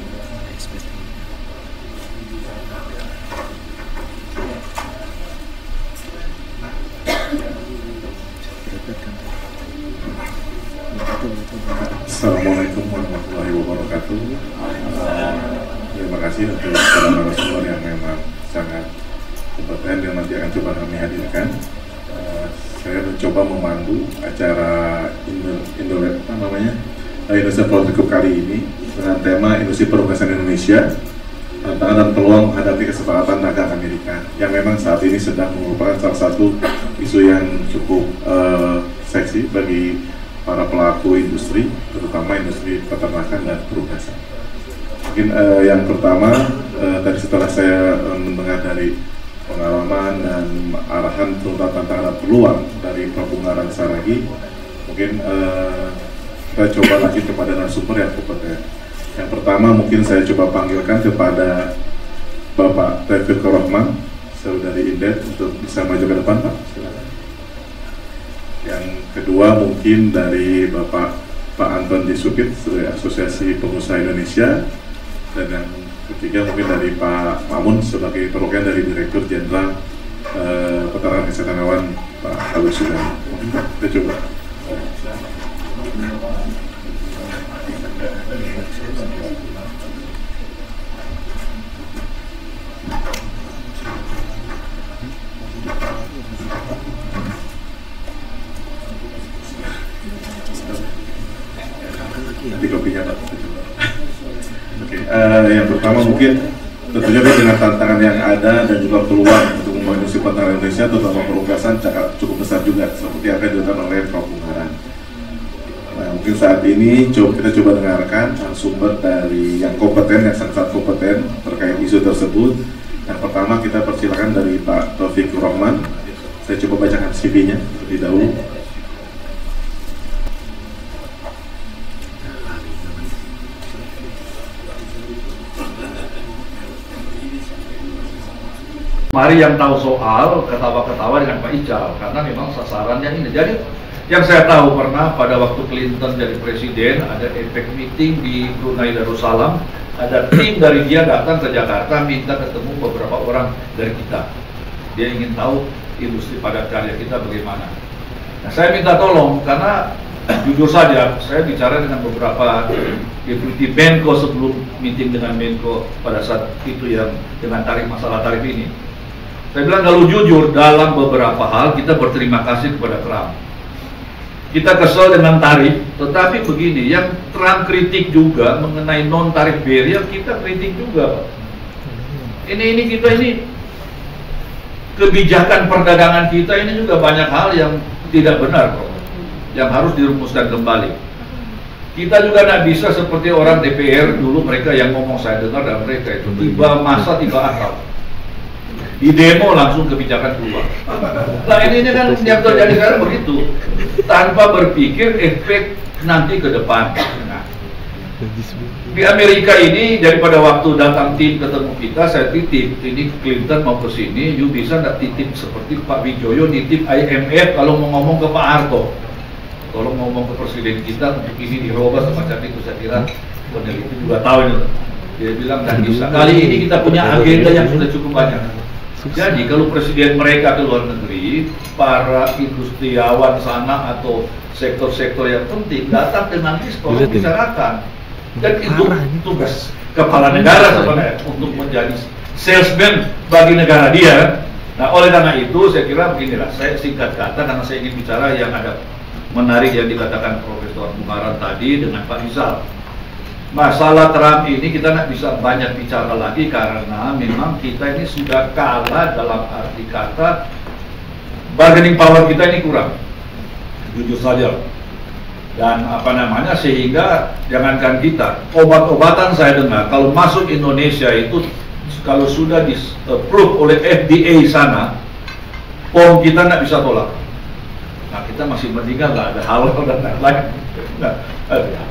Assalamualaikum warahmatullahi wabarakatuh. Terima kasih untuk para narasumber yang memang sangat kompeten yang nanti akan coba kami hadirkan. Saya mencoba memandu acara Indonesia Flower Cup kali ini dengan tema Industri Perunggasan Indonesia, tantangan dan peluang menghadapi kesepakatan dagang Amerika, yang memang saat ini sedang merupakan salah satu isu yang cukup seksi bagi para pelaku industri, terutama industri peternakan dan perunggasan. Mungkin yang pertama, tadi setelah saya mendengar dari pengalaman dan arahan tentang tantangan dan peluang dari Pak Bungaran Saragi, mungkin kita coba lagi kepada narasumber yang kompeten. Yang pertama mungkin saya coba panggilkan kepada Bapak Tevfik Rohman, saudari Indet, untuk bisa maju ke depan, Pak. Silakan. Yang kedua mungkin dari Bapak Anton Jesupit dari Asosiasi Pengusaha Indonesia, dan yang ketiga mungkin dari Pak Mamun sebagai perwakilan dari Direktur Jenderal keterangan kesehatan hewan Pak Agus Sudah. Kita coba. Nanti kopinya Pak. Oke, yang pertama mungkin tentunya dengan tantangan yang ada dan juga peluang untuk membangun industri pertahanan Indonesia, terutama perugasan cukup besar juga seperti apa yang dilakukan oleh Prof. Bungkaran. Nah, mungkin saat ini kita coba dengarkan sumber dari yang kompeten, yang sangat kompeten terkait isu tersebut. Yang pertama kita persilakan dari Pak Taufikur Rahman. Saya coba bacakan CV-nya terlebih dahulu. Mari yang tahu soal ketawa-ketawa dengan Pak Ical, karena memang sasarannya ini. Jadi yang saya tahu pernah pada waktu Clinton jadi presiden, ada efek meeting di Brunei Darussalam, ada tim dari dia datang ke Jakarta minta ketemu beberapa orang dari kita. Dia ingin tahu industri padat karya kita bagaimana. Nah, saya minta tolong karena jujur saja saya bicara dengan beberapa deputi Menko sebelum meeting dengan Menko pada saat itu yang dengan masalah tarif ini. Saya bilang kalau jujur dalam beberapa hal kita berterima kasih kepada Trump. Kita kesel dengan tarif, tetapi begini, yang Trump kritik juga mengenai non tarif barrier kita kritik juga, Pak. Ini kebijakan perdagangan kita ini juga banyak hal yang tidak benar, Pak, yang harus dirumuskan kembali. Kita juga tidak bisa seperti orang DPR dulu, mereka yang ngomong saya dengar dan mereka itu tiba masa tiba akal. Di demo langsung kebijakan keluar. Nah ini kan yang terjadi sekarang begitu, tanpa berpikir efek nanti ke depan. Nah, di Amerika ini daripada waktu datang tim ketemu kita, saya titip ini Clinton mau ke sini, you bisa nggak titip seperti Pak Wijoyo nitip IMF kalau mau ngomong ke Pak Harto, kalau mau ngomong ke presiden kita untuk ini dirubah semacam itu. Saya kira peneliti juga tahu itu. Dia bilang nggak bisa. Kali ini kita punya agenda yang sudah cukup banyak. Jadi kalau presiden mereka ke luar negeri, para industriawan sana atau sektor-sektor yang penting datang ke nanti sekolah bicarakan. Dan itu tugas kepala negara sebenarnya untuk menjadi salesman bagi negara dia. Nah oleh karena itu saya kira beginilah, saya singkat kata karena saya ingin bicara yang ada menarik yang dikatakan Profesor Bungkaran tadi dengan Pak Rizal. Masalah Trump ini kita tidak bisa banyak bicara lagi karena memang kita ini sudah kalah dalam arti kata bargaining power kita ini kurang, jujur saja. Dan sehingga jangankan kita, obat-obatan saya dengar kalau masuk Indonesia itu kalau sudah di-approve oleh FDA sana, POM kita tidak bisa tolak. Nah kita masih meninggal, nggak ada halal dan lain-lain. Nah,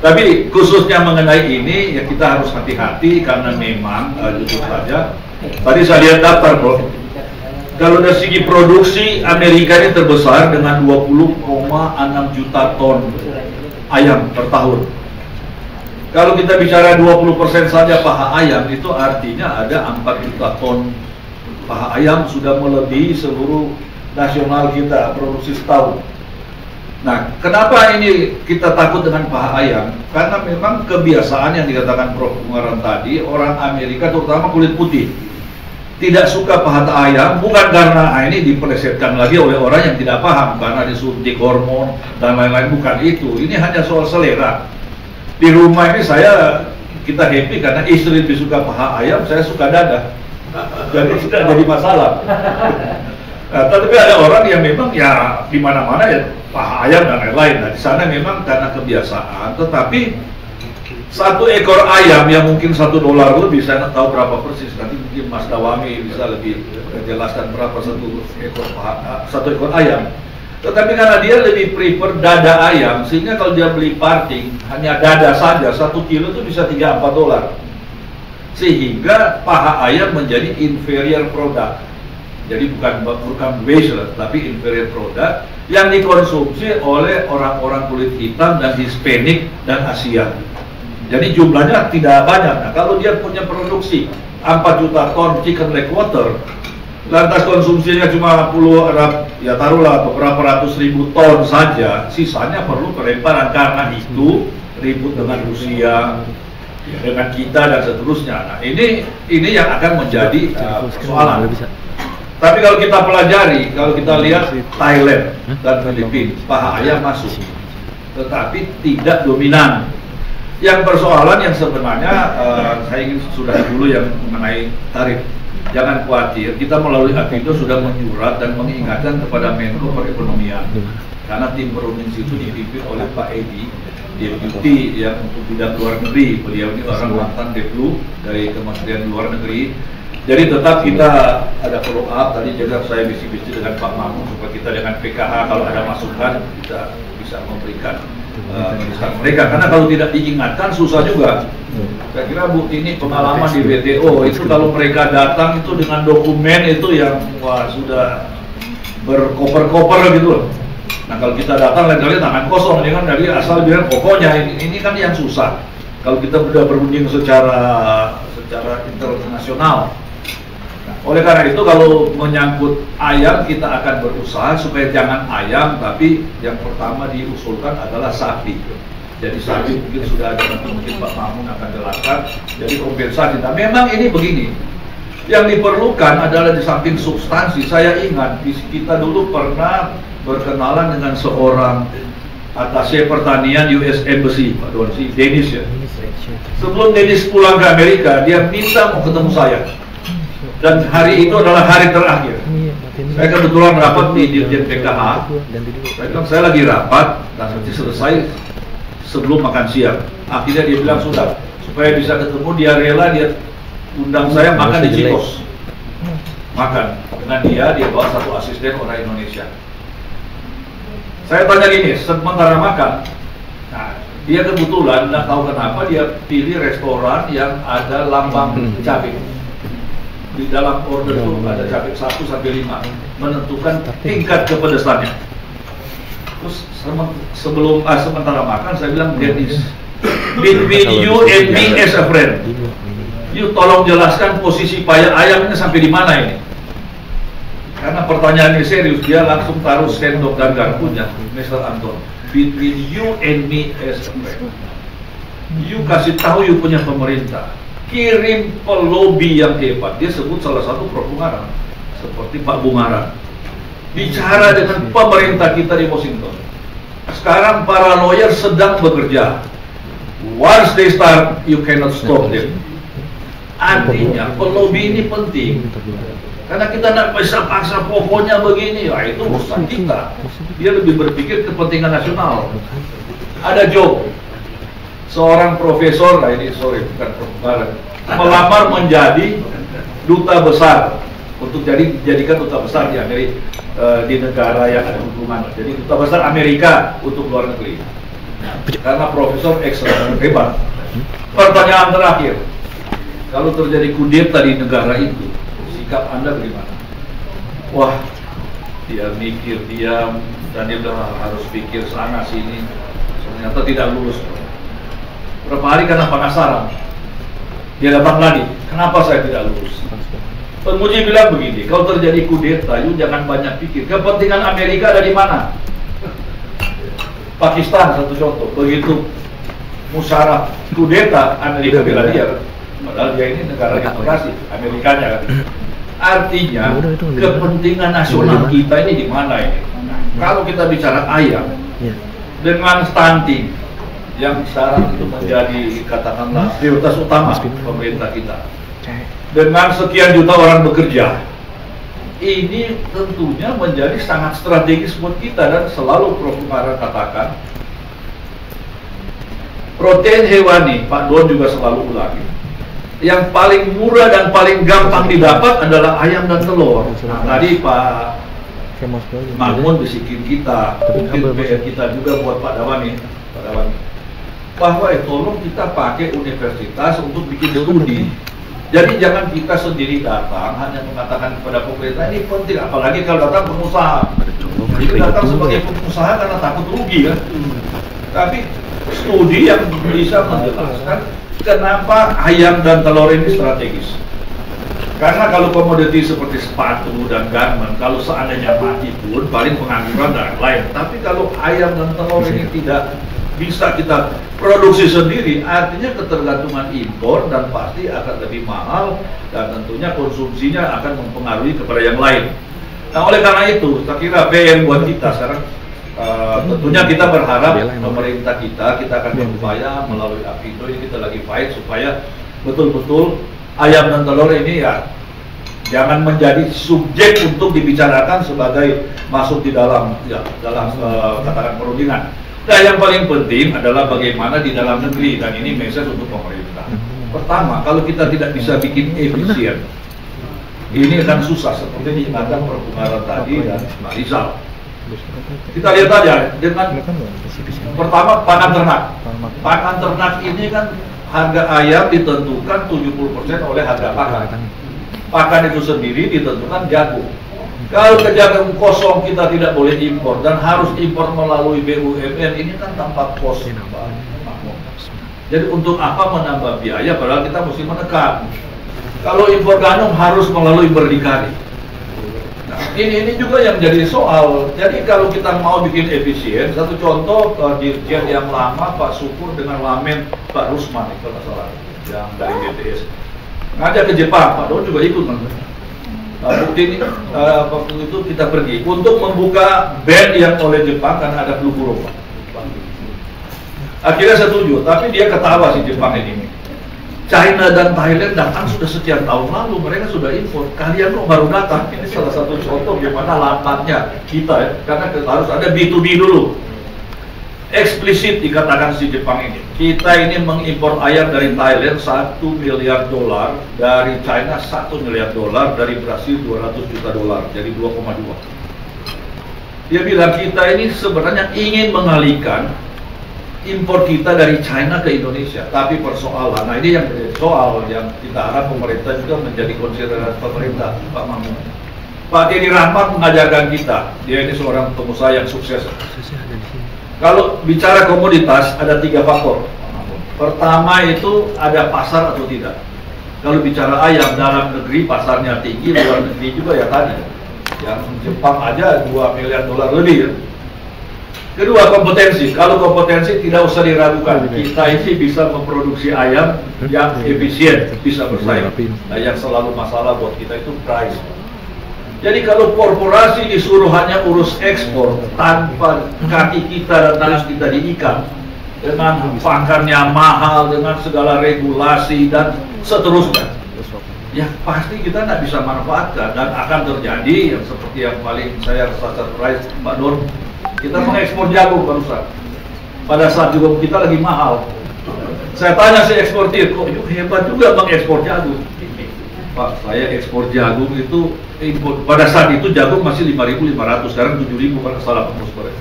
tapi khususnya mengenai ini ya kita harus hati-hati karena memang jujur saja tadi saya lihat daftar, bro. Kalau dari segi produksi Amerika ini terbesar dengan 20,6 juta ton ayam per tahun. Kalau kita bicara 20% saja paha ayam itu artinya ada 4 juta ton paha ayam, sudah melebihi seluruh nasional kita produksi setahun. Nah, kenapa ini kita takut dengan paha ayam? Karena memang kebiasaan yang dikatakan Prof. Bungkaran tadi, orang Amerika terutama kulit putih tidak suka paha ayam, bukan karena ini dipelesetkan lagi oleh orang yang tidak paham karena disuntik hormon dan lain-lain, bukan itu. Ini hanya soal selera. Di rumah ini kita happy karena istri lebih suka paha ayam, saya suka dada. Jadi tidak jadi masalah. Nah, tapi ada orang yang memang ya di mana-mana ya paha ayam dan lain-lain. Nah, di sana memang karena kebiasaan. Tetapi satu ekor ayam yang mungkin $1 lebih, saya tahu berapa persis. Nanti mungkin Mas Dawami bisa lebih menjelaskan berapa satu ekor ayam. Tetapi karena dia lebih prefer dada ayam, sehingga kalau dia beli parting hanya dada saja 1 kilo itu bisa $3-4. Sehingga paha ayam menjadi inferior product. Jadi bukan waste, tapi inferior product yang dikonsumsi oleh orang-orang kulit hitam dan Hispanic dan Asia. Jadi jumlahnya tidak banyak. Nah, kalau dia punya produksi 4 juta ton chicken leg quarter, lantas konsumsinya cuma ya taruhlah beberapa ratus ribu ton saja, sisanya perlu pelemparan. Karena itu ribut dengan Rusia, dengan kita dan seterusnya. Nah, ini yang akan menjadi persoalan. Tapi kalau kita pelajari, kalau kita lihat Thailand dan Filipina, bahaya masuk, tetapi tidak dominan. Yang persoalan yang sebenarnya saya ingin sudah dulu yang mengenai tarif. Jangan khawatir, kita melalui Apindo sudah menyurat dan mengingatkan kepada Menko Perekonomian, karena tim Perumins itu dipimpin oleh Pak Edi, Deputi yang untuk bidang luar negeri. Beliau ini orang mantan Deplu dari Kementerian Luar Negeri. Jadi tetap kita ada follow up. Tadi juga saya bisik-bisik dengan Pak Mahmud supaya kita dengan PKH kalau ada masukan kita bisa memberikan mereka, karena kalau tidak diingatkan susah juga. Saya kira bukti ini pengalaman di WTO itu kalau mereka datang itu dengan dokumen itu yang wah sudah berkoper-koper gitu. Nah kalau kita datang lain-kali tangan kosong, ini kan dari asal bilang pokoknya ini kan yang susah. Kalau kita sudah berunding secara internasional. Oleh karena itu kalau menyangkut ayam kita akan berusaha supaya jangan ayam, tapi yang pertama diusulkan adalah sapi. Jadi sapi mungkin sudah ada, mungkin Pak Mahmud akan jelaskan. Jadi kompensasi. Nah memang ini begini, yang diperlukan adalah di samping substansi. Saya ingat kita dulu pernah berkenalan dengan seorang atasé pertanian US Embassy, Pak Donsi, Dennis ya. Sebelum Dennis pulang ke Amerika, dia minta mau ketemu saya. Dan hari itu adalah hari terakhir. Saya kebetulan rapat di Dirjen PKH. Saya lagi rapat dan nanti selesai sebelum makan siang. Akhirnya dia bilang sudah, supaya bisa ketemu dia rela dia undang saya makan di Cikos. Makan dengan dia bawa satu asisten orang Indonesia. Saya tanya gini, sementara makan, nah, dia kebetulan nggak tahu kenapa dia pilih restoran yang ada lambang cabai. Di dalam order itu ada cabai 1 sampai 5, menentukan tingkat kepedesannya. Terus sementara makan saya bilang, Dennis, between you and me as a friend, you tolong jelaskan posisi payah ayamnya sampai di mana ini. Karena pertanyaannya serius, dia langsung taruh sendok dan garpunya, Mr. Anton, between you and me as a friend. You kasih tahu you punya pemerintah. Kirim pelobi yang hebat. Dia sebut salah satu Prof. Bungaran, seperti Pak Bungaran, bicara dengan pemerintah kita di Washington. Sekarang para lawyer sedang bekerja. Once they start, you cannot stop them. Artinya pelobi ini penting, karena kita tidak bisa paksa pokoknya begini. Ya itu urusan kita. Dia lebih berpikir kepentingan nasional. Ada joke, seorang profesor, nah ini sorry bukan profesor, melamar menjadi duta besar untuk dijadikan duta besar di Amerika, di negara yang ada hubungan. Jadi duta besar Amerika untuk luar negeri. Karena profesor excellent, hebat. Pertanyaan terakhir, kalau terjadi kudeta di negara itu, sikap Anda bagaimana? Wah, dia mikir diam dan dia bilang harus pikir sana sini. Ternyata tidak lulus. Berapa hari karena penasaran, dia datang lagi. Kenapa saya tidak lulus? Penguji bilang begini, kalau terjadi kudeta, you jangan banyak pikir. Kepentingan Amerika ada di mana? Pakistan satu contoh. Begitu musyawarah kudeta, Amerika bela dia. Padahal dia ini negara demokrasi, Amerikanya kan. Artinya kepentingan nasional kita ini di mana ini? Nah, kalau kita bicara ayam dengan stunting yang sekarang itu menjadi katakanlah prioritas utama pemerintah kita, dengan sekian juta orang bekerja, ini tentunya menjadi sangat strategis buat kita. Dan selalu Prof. Bungaran katakan protein hewani, Pak Don juga selalu ulangi, yang paling murah dan paling gampang didapat adalah ayam dan telur. Nah, tadi Pak Mahmud bisikin kita, mungkin PR kita juga buat Pak Dawani, bahwa tolong kita pakai universitas untuk bikin studi. Jadi jangan kita sendiri datang hanya mengatakan kepada pemerintah ini penting, apalagi kalau datang pengusaha. Jadi datang sebagai pengusaha karena takut rugi kan. Tapi studi yang bisa menjelaskan kenapa ayam dan telur ini strategis. Karena kalau komoditi seperti sepatu dan garment, kalau seandainya mati pun paling pengangguran dan lain. Tapi kalau ayam dan telur ini tidak bisa kita produksi sendiri, artinya ketergantungan impor dan pasti akan lebih mahal dan tentunya konsumsinya akan mempengaruhi kepada yang lain. Nah, oleh karena itu, saya kira PR buat kita sekarang tentunya kita berharap pemerintah kita akan berupaya melalui Apindo ini kita lagi fight supaya betul-betul ayam dan telur ini ya jangan menjadi subjek untuk dibicarakan sebagai masuk di dalam katakan perundingan. Nah, yang paling penting adalah bagaimana di dalam negeri, dan ini message untuk pemerintah. Pertama, kalau kita tidak bisa bikin efisien, ini akan susah seperti diingatkan Perputaran tadi dan Mbak Rizal. Kita lihat aja dengan pertama pakan ternak. Pakan ternak ini kan harga ayam ditentukan 70% oleh harga pakan. Pakan itu sendiri ditentukan jagung. Kalau ke jagung kosong kita tidak boleh impor dan harus impor melalui BUMN, ini kan tanpa kos. Jadi untuk apa menambah biaya padahal kita mesti menekan. Kalau impor gandum harus melalui berdikari. Nah, ini juga yang jadi soal. Jadi kalau kita mau bikin efisien, satu contoh dirjen yang lama Pak Syukur dengan Wamen Pak Rusman kalau salah, yang dari BTS ngajak ke Jepang, Pak Don juga ikut kan. Bukti ini waktu itu kita pergi untuk membuka band yang oleh Jepang karena ada flu burung. Akhirnya setuju, tapi dia ketawa si Jepang ini. China dan Thailand datang sudah sekian tahun lalu, mereka sudah impor. Kalian kok baru datang? Ini salah satu contoh bagaimana lambatnya kita ya, karena harus ada B2B dulu. Eksplisit dikatakan si Jepang ini. Kita ini mengimpor ayam dari Thailand $1 miliar, dari China $1 miliar, dari Brasil $200 juta, jadi 2,2. Dia bilang kita ini sebenarnya ingin mengalihkan impor kita dari China ke Indonesia, tapi persoalan, nah ini yang menjadi soal yang kita harap pemerintah juga menjadi konsiderasi pemerintah, Pak Mamun. Pak Teddy Rahmat mengajarkan kita, dia ini seorang pengusaha yang sukses. Kalau bicara komoditas ada 3 faktor. Pertama itu ada pasar atau tidak. Kalau bicara ayam dalam negeri pasarnya tinggi, luar negeri juga ya tadi. Yang Jepang aja $2 miliar lebih ya. Kedua, kompetensi. Kalau kompetensi tidak usah diragukan. Kita ini bisa memproduksi ayam yang efisien, bisa bersaing. Nah, yang selalu masalah buat kita itu price. Jadi kalau korporasi disuruh hanya urus ekspor tanpa kaki kita dan tangan kita diikat, dengan pakannya mahal, dengan segala regulasi dan seterusnya, ya pasti kita tidak bisa manfaatkan dan akan terjadi yang seperti yang paling saya rasa surprise Pak Nur. Kita mengekspor jagung barusan. Pada saat juga kita lagi mahal. Saya tanya si eksportir, kok hebat juga mengekspor jagung. Pak, saya ekspor jagung itu impor. Pada saat itu jagung masih 5.500, sekarang 7.000 kalau salah pengurus.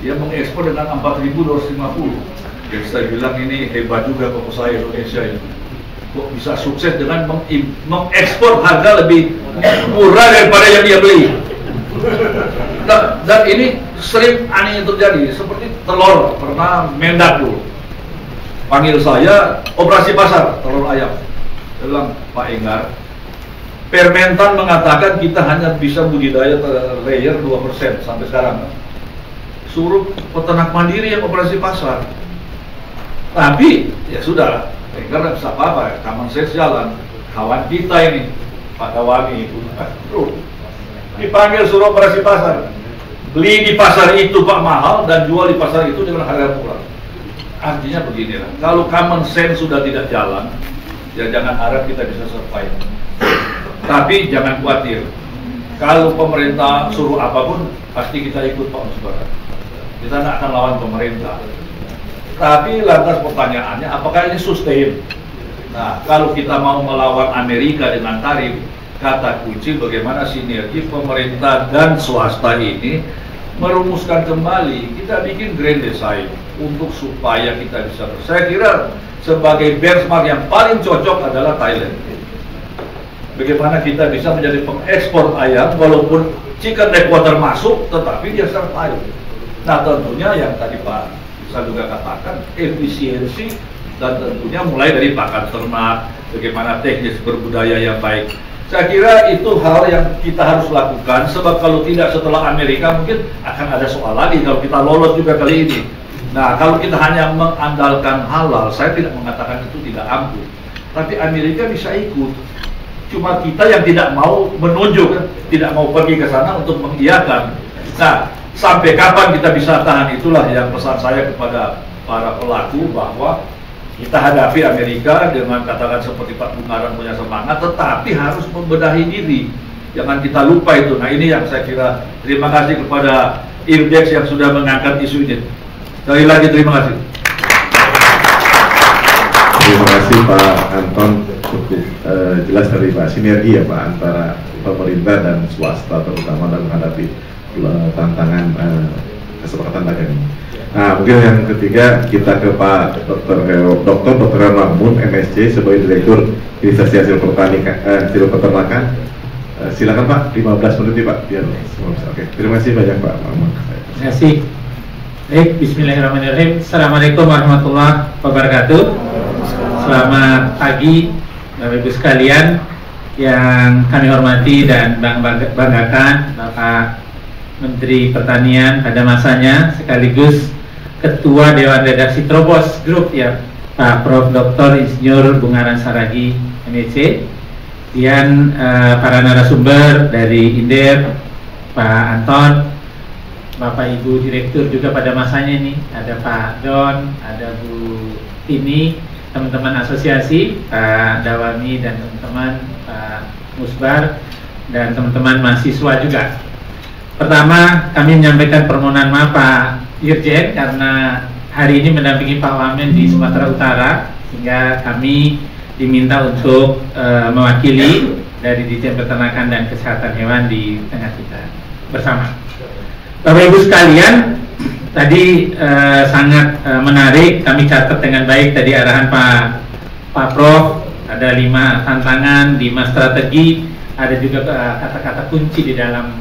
Dia mengekspor dengan 4.250. Jadi saya bilang ini hebat juga pengusaha Indonesia ini. Kok bisa sukses dengan mengekspor harga lebih murah daripada yang dia beli. Dan ini sering aneh terjadi, seperti telur, pernah Mendak dulu panggil saya operasi pasar telur ayam. Saya bilang, Pak Enggar, Permentan mengatakan kita hanya bisa budidaya layer 2% sampai sekarang. Suruh peternak mandiri yang operasi pasar. Tapi ya sudah, Enggar tidak bisa apa-apa, common sense jalan. Kawan kita ini Pak Dawani itu dipanggil suruh operasi pasar, beli di pasar itu Pak mahal dan jual di pasar itu dengan harga murah. Artinya beginilah, kalau common sense sudah tidak jalan, ya jangan harap kita bisa survive. Tapi jangan khawatir, kalau pemerintah suruh apapun pasti kita ikut Pak Musbara. Kita tidak akan lawan pemerintah. Tapi lantas pertanyaannya, apakah ini sustain? Nah, kalau kita mau melawan Amerika dengan tarif, kata kunci bagaimana sinergi pemerintah dan swasta ini merumuskan kembali, kita bikin grand design untuk supaya kita bisa saya kira sebagai benchmark yang paling cocok adalah Thailand. Bagaimana kita bisa menjadi pengekspor ayam walaupun chicken headquarter masuk tetapi dia survive. Nah tentunya yang tadi Pak bisa juga katakan efisiensi dan tentunya mulai dari pakan ternak, bagaimana teknis berbudaya yang baik. Saya kira itu hal yang kita harus lakukan, sebab kalau tidak setelah Amerika mungkin akan ada soal lagi kalau kita lolos juga kali ini. Nah, kalau kita hanya mengandalkan halal, saya tidak mengatakan itu tidak ampuh, tapi Amerika bisa ikut. Cuma kita yang tidak mau menunjuk, tidak mau pergi ke sana untuk mengiyakan. Nah, sampai kapan kita bisa tahan, itulah yang pesan saya kepada para pelaku, bahwa kita hadapi Amerika dengan katakan seperti Pak Bungaran punya semangat, tetapi harus membenahi diri. Jangan kita lupa itu. Nah, ini yang saya kira. Terima kasih kepada IRDEX yang sudah mengangkat isu ini. Sekali lagi terima kasih. Terima kasih Pak Anton, cukup jelas dari Pak sinergi ya Pak antara pemerintah dan swasta terutama dalam menghadapi tantangan kesepakatan dagang ini. Nah, mungkin yang ketiga kita ke Pak Dr. Mahmud MSc sebagai Direktur Investasi Hasil Peternakan. Silakan Pak, 15 menit Pak biar semua bisa. Oke, terima kasih banyak Pak Mahmud. Terima kasih. Baik, bismillahirrahmanirrahim. Assalamualaikum warahmatullahi wabarakatuh. Selamat pagi Bapak Ibu sekalian yang kami hormati dan banggakan, Bapak Menteri Pertanian pada masanya sekaligus Ketua Dewan Redaksi Trobos Group ya, Pak Prof. Dr. Insinyur Bungaran Saragih MEC, dan para narasumber dari INDER, Pak Anton, Bapak Ibu Direktur juga pada masanya ini, ada Pak Don, ada Bu Tini, teman-teman asosiasi, Pak Dawami dan teman-teman, Pak Musbar dan teman-teman mahasiswa juga. Pertama, kami menyampaikan permohonan maaf Pak Dirjen karena hari ini mendampingi Pak Wamen di Sumatera Utara, sehingga kami diminta untuk mewakili dari Ditjen Peternakan dan Kesehatan Hewan di tengah kita bersama. Bapak Ibu sekalian, tadi sangat menarik, kami catat dengan baik tadi arahan Pak Prof, ada 5 tantangan, 5 strategi, ada juga kata-kata kunci di dalam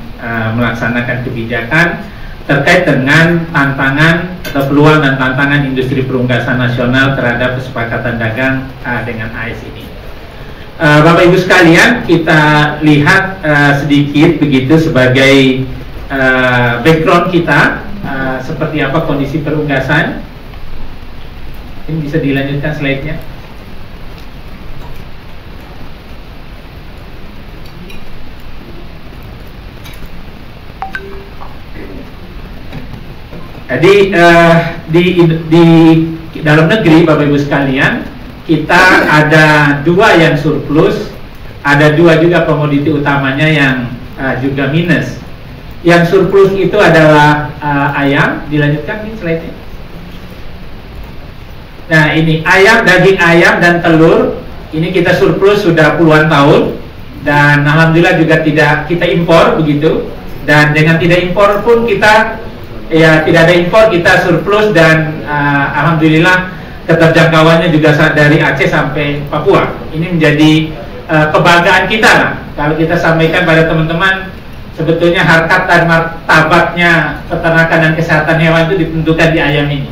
melaksanakan kebijakan terkait dengan tantangan atau peluang dan tantangan industri perunggasan nasional terhadap kesepakatan dagang dengan AS ini. Bapak Ibu sekalian, kita lihat sedikit begitu sebagai background kita, seperti apa kondisi perunggasan. Ini bisa dilanjutkan slide-nya. Jadi di dalam negeri Bapak Ibu sekalian, kita ada 2 yang surplus, ada 2 juga komoditi utamanya yang juga minus. Yang surplus itu adalah ayam. Dilanjutkan ini slide-nya. Nah, ini ayam, daging ayam dan telur. Ini kita surplus sudah puluhan tahun, dan alhamdulillah juga tidak kita impor begitu. Dan dengan tidak impor pun kita tidak ada impor, kita surplus, dan alhamdulillah keterjangkauannya juga dari Aceh sampai Papua. Ini menjadi kebanggaan kita lah. Kalau kita sampaikan pada teman-teman, sebetulnya harkat dan martabatnya peternakan dan kesehatan hewan itu ditentukan di ayam ini.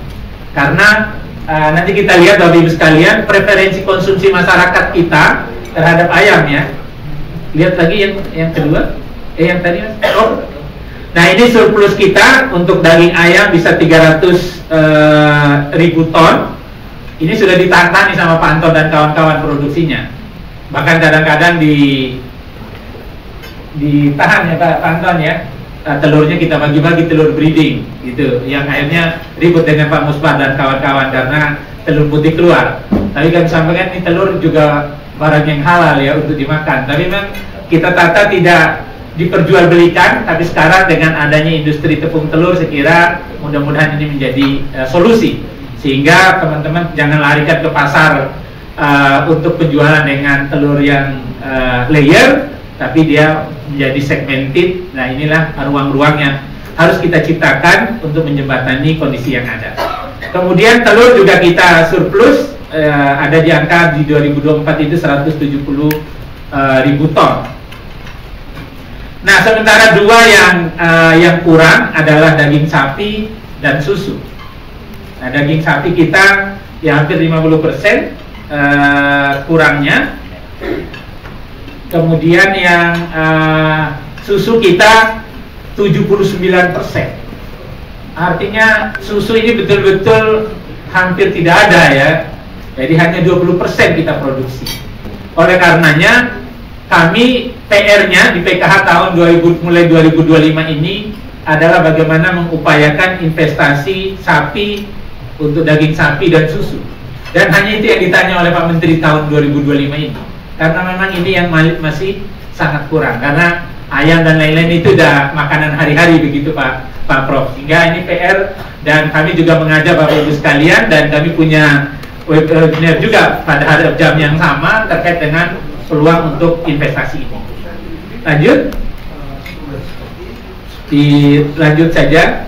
Karena nanti kita lihat Bapak Ibu sekalian, preferensi konsumsi masyarakat kita terhadap ayam ya. Lihat lagi yang kedua, yang tadi Mas. Oh. Nah, ini surplus kita untuk daging ayam bisa 300.000 ton. Ini sudah ditantang sama Pak Anton dan kawan-kawan produksinya. Bahkan kadang-kadang ditahan ya Pak Anton ya. Telurnya kita bagi-bagi, telur breeding gitu. Yang akhirnya ribut dengan Pak Musbar dan kawan-kawan karena telur putih keluar. Tapi kami sampaikan ini telur juga barang yang halal ya untuk dimakan. Tapi memang kita tata tidak diperjualbelikan, tapi sekarang dengan adanya industri tepung telur, saya kira mudah-mudahan ini menjadi solusi, sehingga teman-teman jangan larikan ke pasar untuk penjualan dengan telur yang layer, tapi dia menjadi segmented. Nah, inilah ruang-ruang yang harus kita ciptakan untuk menjembatani kondisi yang ada. Kemudian telur juga kita surplus, ada di angka di 2024 itu 170.000 ton. Nah, sementara 2 yang kurang adalah daging sapi dan susu. Nah, daging sapi kita ya hampir 50% kurangnya. Kemudian yang susu kita 79%. Artinya susu ini betul-betul hampir tidak ada ya. Jadi hanya 20% kita produksi. Oleh karenanya kami PR-nya di PKH tahun mulai 2025 ini adalah bagaimana mengupayakan investasi sapi untuk daging sapi dan susu. Dan hanya itu yang ditanya oleh Pak Menteri tahun 2025 ini. Karena memang ini yang masih sangat kurang. Karena ayam dan lain-lain itu udah makanan hari-hari begitu Pak Prof. Sehingga ini PR, dan kami juga mengajak Bapak Ibu sekalian, dan kami punya webinar juga pada hari jam yang sama terkait dengan peluang untuk investasi ini. Lanjut. Dilanjut saja.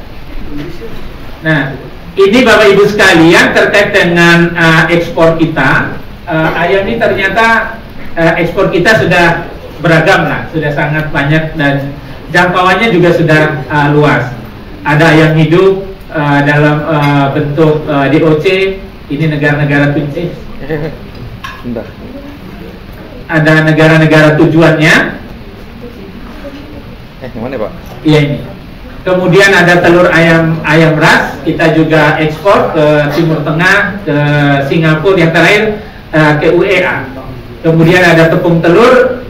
Nah, ini Bapak Ibu sekalian terkait dengan ekspor kita. Ayam ini ternyata ekspor kita sudah beragam lah, sudah sangat banyak dan jangkauannya juga sudah luas. Ada ayam hidup dalam bentuk DOC, ini negara-negara tujuan. Ada negara-negara tujuannya. Mana Pak? Iya ini. Kemudian ada telur ayam ras, kita juga ekspor ke Timur Tengah, ke Singapura, yang terakhir ke UEA. Kemudian ada tepung telur,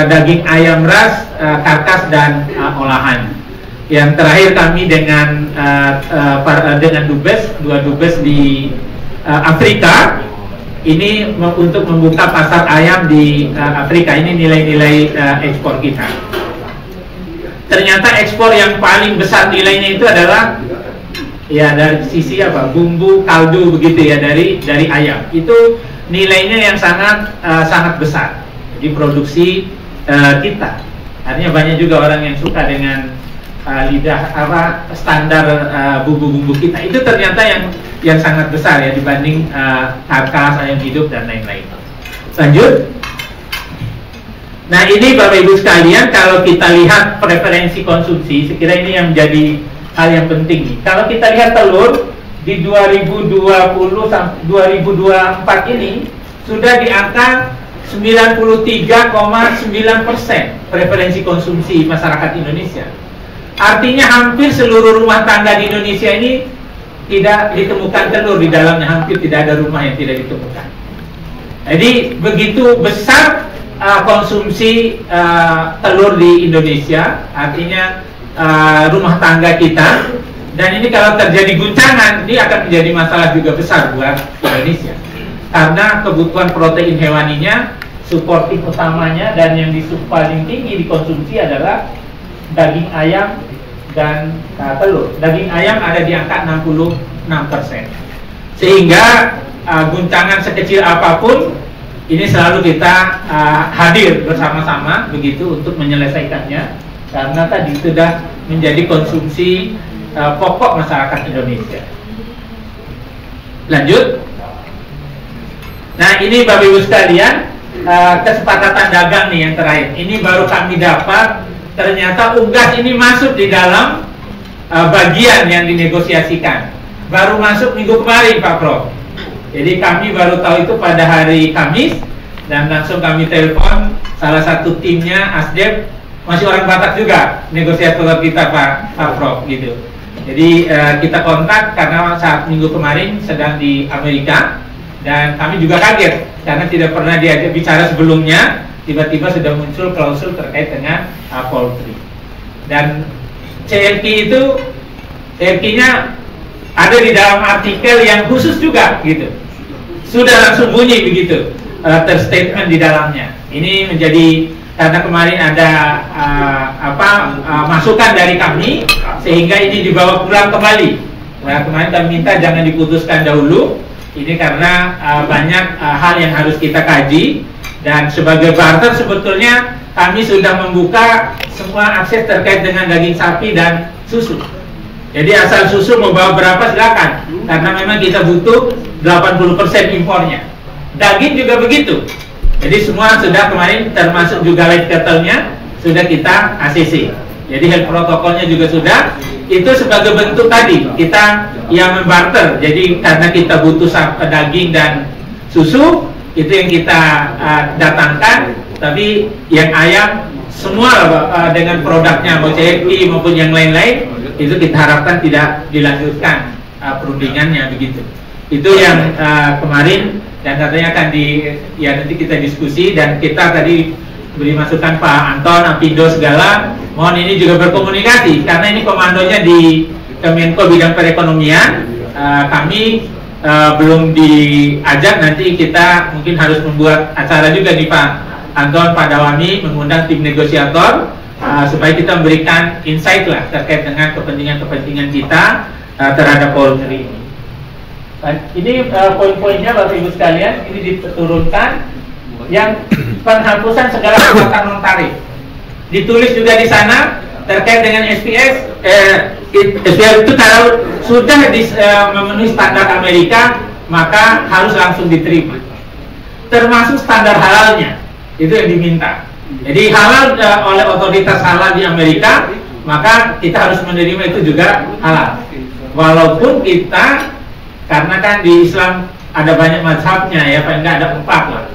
daging ayam ras, karkas dan olahan. Yang terakhir kami dengan dubes, 2 dubes di Afrika. Ini untuk membuka pasar ayam di Afrika. Ini nilai-nilai ekspor kita. Ternyata ekspor yang paling besar nilainya itu adalah ya dari sisi apa, bumbu kaldu begitu ya, dari ayam. Itu nilainya yang sangat besar di produksi kita. Artinya banyak juga orang yang suka dengan lidah standar bumbu-bumbu kita. Itu ternyata yang sangat besar ya dibanding karkas, ayam hidup dan lain-lain. Lanjut. Nah, ini Bapak Ibu sekalian, kalau kita lihat preferensi konsumsi, sekira ini yang menjadi hal yang penting. Kalau kita lihat telur di 2020 sampai 2024 ini sudah di angka 93,9% preferensi konsumsi masyarakat Indonesia. Artinya hampir seluruh rumah tangga di Indonesia ini tidak ditemukan telur di dalamnya, hampir tidak ada rumah yang tidak ditemukan. Jadi begitu besar konsumsi telur di Indonesia, artinya rumah tangga kita. Dan ini kalau terjadi guncangan, ini akan menjadi masalah juga besar buat Indonesia. Karena kebutuhan protein hewaninya, suportif utamanya dan yang paling tinggi dikonsumsi adalah daging ayam dan telur. Daging ayam ada di angka 66%. Sehingga guncangan sekecil apapun, ini selalu kita hadir bersama-sama begitu untuk menyelesaikannya, karena tadi sudah menjadi konsumsi pokok masyarakat Indonesia. Lanjut. Nah, ini Bapak Ibu sekalian, kesepakatan dagang nih yang terakhir. Ini baru kami dapat, ternyata unggas ini masuk di dalam bagian yang dinegosiasikan. Baru masuk minggu kemarin Pak Prof. Jadi kami baru tahu itu pada hari Kamis, dan langsung kami telepon salah satu timnya, Asdep, masih orang Batak juga, negosiator kita Pak Prof gitu. Jadi kita kontak karena saat minggu kemarin sedang di Amerika, dan kami juga kaget karena tidak pernah diajak bicara sebelumnya, tiba-tiba sudah muncul klausul terkait dengan poultry. Dan CLQ itu, CLQ-nya ada di dalam artikel yang khusus juga gitu. Sudah langsung bunyi begitu, terstatement di dalamnya. Ini menjadi, karena kemarin ada masukan dari kami, sehingga ini dibawa pulang kembali. Nah, kemarin kami minta jangan diputuskan dahulu. Ini karena banyak hal yang harus kita kaji, dan sebagai barter sebetulnya kami sudah membuka semua akses terkait dengan daging sapi dan susu. Jadi asal susu mau bawa berapa silakan, karena memang kita butuh 80% impornya. Daging juga begitu. Jadi semua sudah kemarin, termasuk juga light cattle-nya sudah kita ACC. Jadi health protokolnya juga sudah, itu sebagai bentuk tadi kita yang membarter. Jadi karena kita butuh daging dan susu, itu yang kita datangkan. Tapi yang ayam semua dengan produknya mau CFP maupun yang lain-lain, itu kita harapkan tidak dilanjutkan perundingannya begitu. Itu yang kemarin, dan katanya akan nanti kita diskusi, dan kita tadi beri masukan Pak Anton, Apindo segala, mohon ini juga berkomunikasi karena ini komandonya di Kemenko bidang perekonomian. Kami belum diajak, nanti kita mungkin harus membuat acara juga nih Pak Anton, Pak Dawami mengundang tim negosiator supaya kita memberikan insight lah terkait dengan kepentingan-kepentingan kita terhadap forum ini. Ini poin-poinnya Bapak Ibu sekalian, ini diturunkan yang penghapusan segala kekuatan non tarif. Ditulis juga di sana terkait dengan SPS. SPS itu kalau sudah memenuhi standar Amerika maka harus langsung diterima, termasuk standar halalnya, itu yang diminta. Jadi halal oleh otoritas halal di Amerika, maka kita harus menerima itu juga halal. Walaupun kita, karena kan di Islam ada banyak mazhabnya ya, paling nggak ada 4 lah.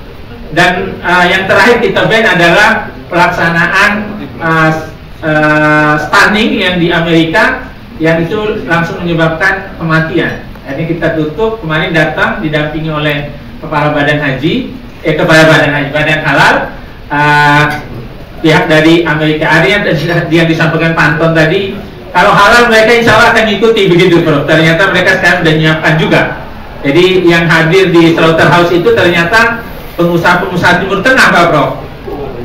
Dan yang terakhir kita ban adalah pelaksanaan stunning yang di Amerika, yang itu langsung menyebabkan kematian. Ini kita tutup. Kemarin datang didampingi oleh Kepala Badan Haji, Badan Halal, pihak dari Amerika. Ada yang disampaikan Pak Anton tadi, kalau halal mereka insya Allah akan ikuti begitu Prof. Ternyata mereka sekarang sudah menyiapkan juga. Jadi yang hadir di Slaughterhouse itu ternyata pengusaha-pengusaha Timur Tengah Pak Prof.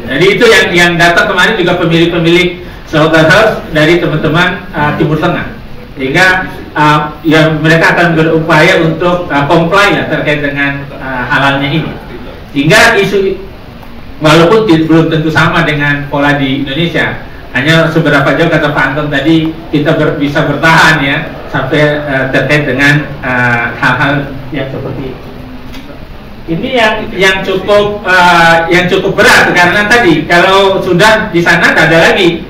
Jadi itu yang datang kemarin juga pemilik-pemilik Slaughterhouse dari teman-teman Timur Tengah. Sehingga ya mereka akan berupaya untuk comply ya terkait dengan halalnya ini. Sehingga isu walaupun belum tentu sama dengan pola di Indonesia, hanya seberapa jauh kata Pak Anton tadi kita bisa bertahan ya sampai terkait dengan hal-hal yang seperti ini. Ini yang cukup berat karena tadi kalau sudah di sana tidak ada lagi.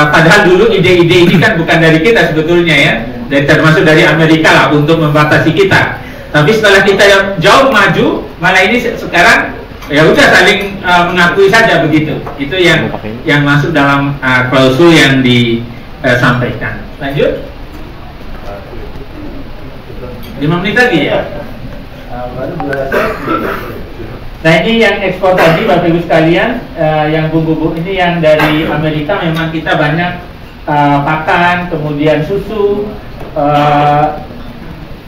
Padahal dulu ide-ide ini kan bukan dari kita sebetulnya ya, dan termasuk dari Amerika lah untuk membatasi kita. Tapi setelah kita jauh maju, malah ini sekarang ya udah saling mengakui saja begitu. Itu yang masuk dalam klausul yang disampaikan. Lanjut. 5 menit lagi ya. Nah ini yang ekspor tadi Bapak Ibu sekalian, yang bumbu-bumbu ini yang dari Amerika memang kita banyak pakan, kemudian susu,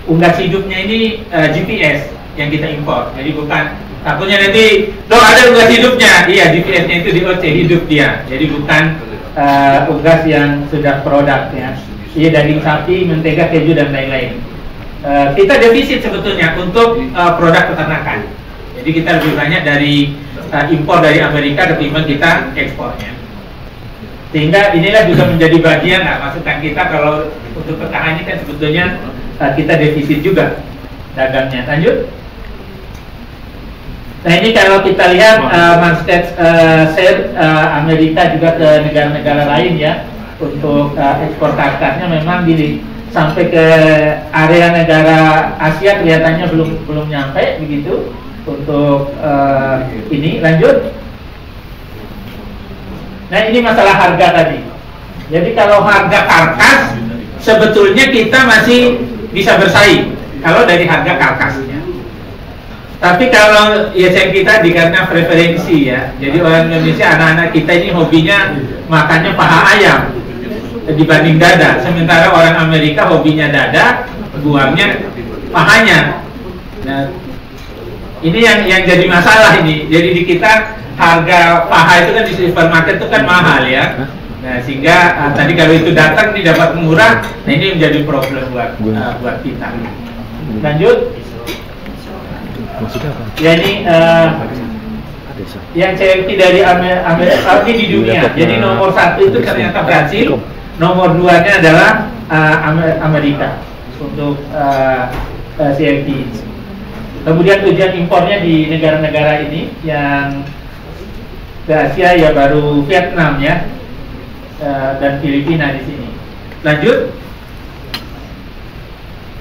unggas hidupnya ini GPS yang kita impor. Jadi bukan takutnya nanti ada unggas hidupnya, iya GPS-nya itu di OC hidup dia. Jadi bukan unggas yang sudah produk ya. Iya daging sapi, mentega, keju dan lain-lain. Kita defisit sebetulnya untuk produk peternakan. Jadi kita lebih banyak dari impor dari Amerika ketimbang kita ekspornya. Sehingga inilah juga menjadi bagian masukan kita kalau untuk pertahanan ini kan sebetulnya kita defisit juga dagangnya. Lanjut. Nah ini kalau kita lihat market share Amerika juga ke negara-negara lain ya, untuk ekspor kakaknya memang sampai ke area negara Asia kelihatannya belum nyampe begitu untuk ini. Lanjut. Nah ini masalah harga tadi. Jadi kalau harga karkas sebetulnya kita masih bisa bersaing kalau dari harga karkasnya. Tapi kalau ya saya kita karena preferensi ya. Jadi orang Indonesia, anak-anak kita ini hobinya makannya paha ayam dibanding dada. Sementara orang Amerika hobinya dada, buangnya pahanya. Nah, ini yang jadi masalah ini. Jadi di kita harga paha itu kan di supermarket itu kan mahal ya. Nah sehingga tadi kalau itu datang ini dapat murah, nah ini menjadi problem buat kita. Lanjut. Ya ini yang CFP dari Amerika ini di dunia. Jadi nomor 1 itu ternyata Brasil, nomor 2-nya adalah Amerika untuk CFP. Kemudian tujuan impornya di negara-negara ini yang ke Asia ya baru Vietnam ya, dan Filipina di sini. Lanjut.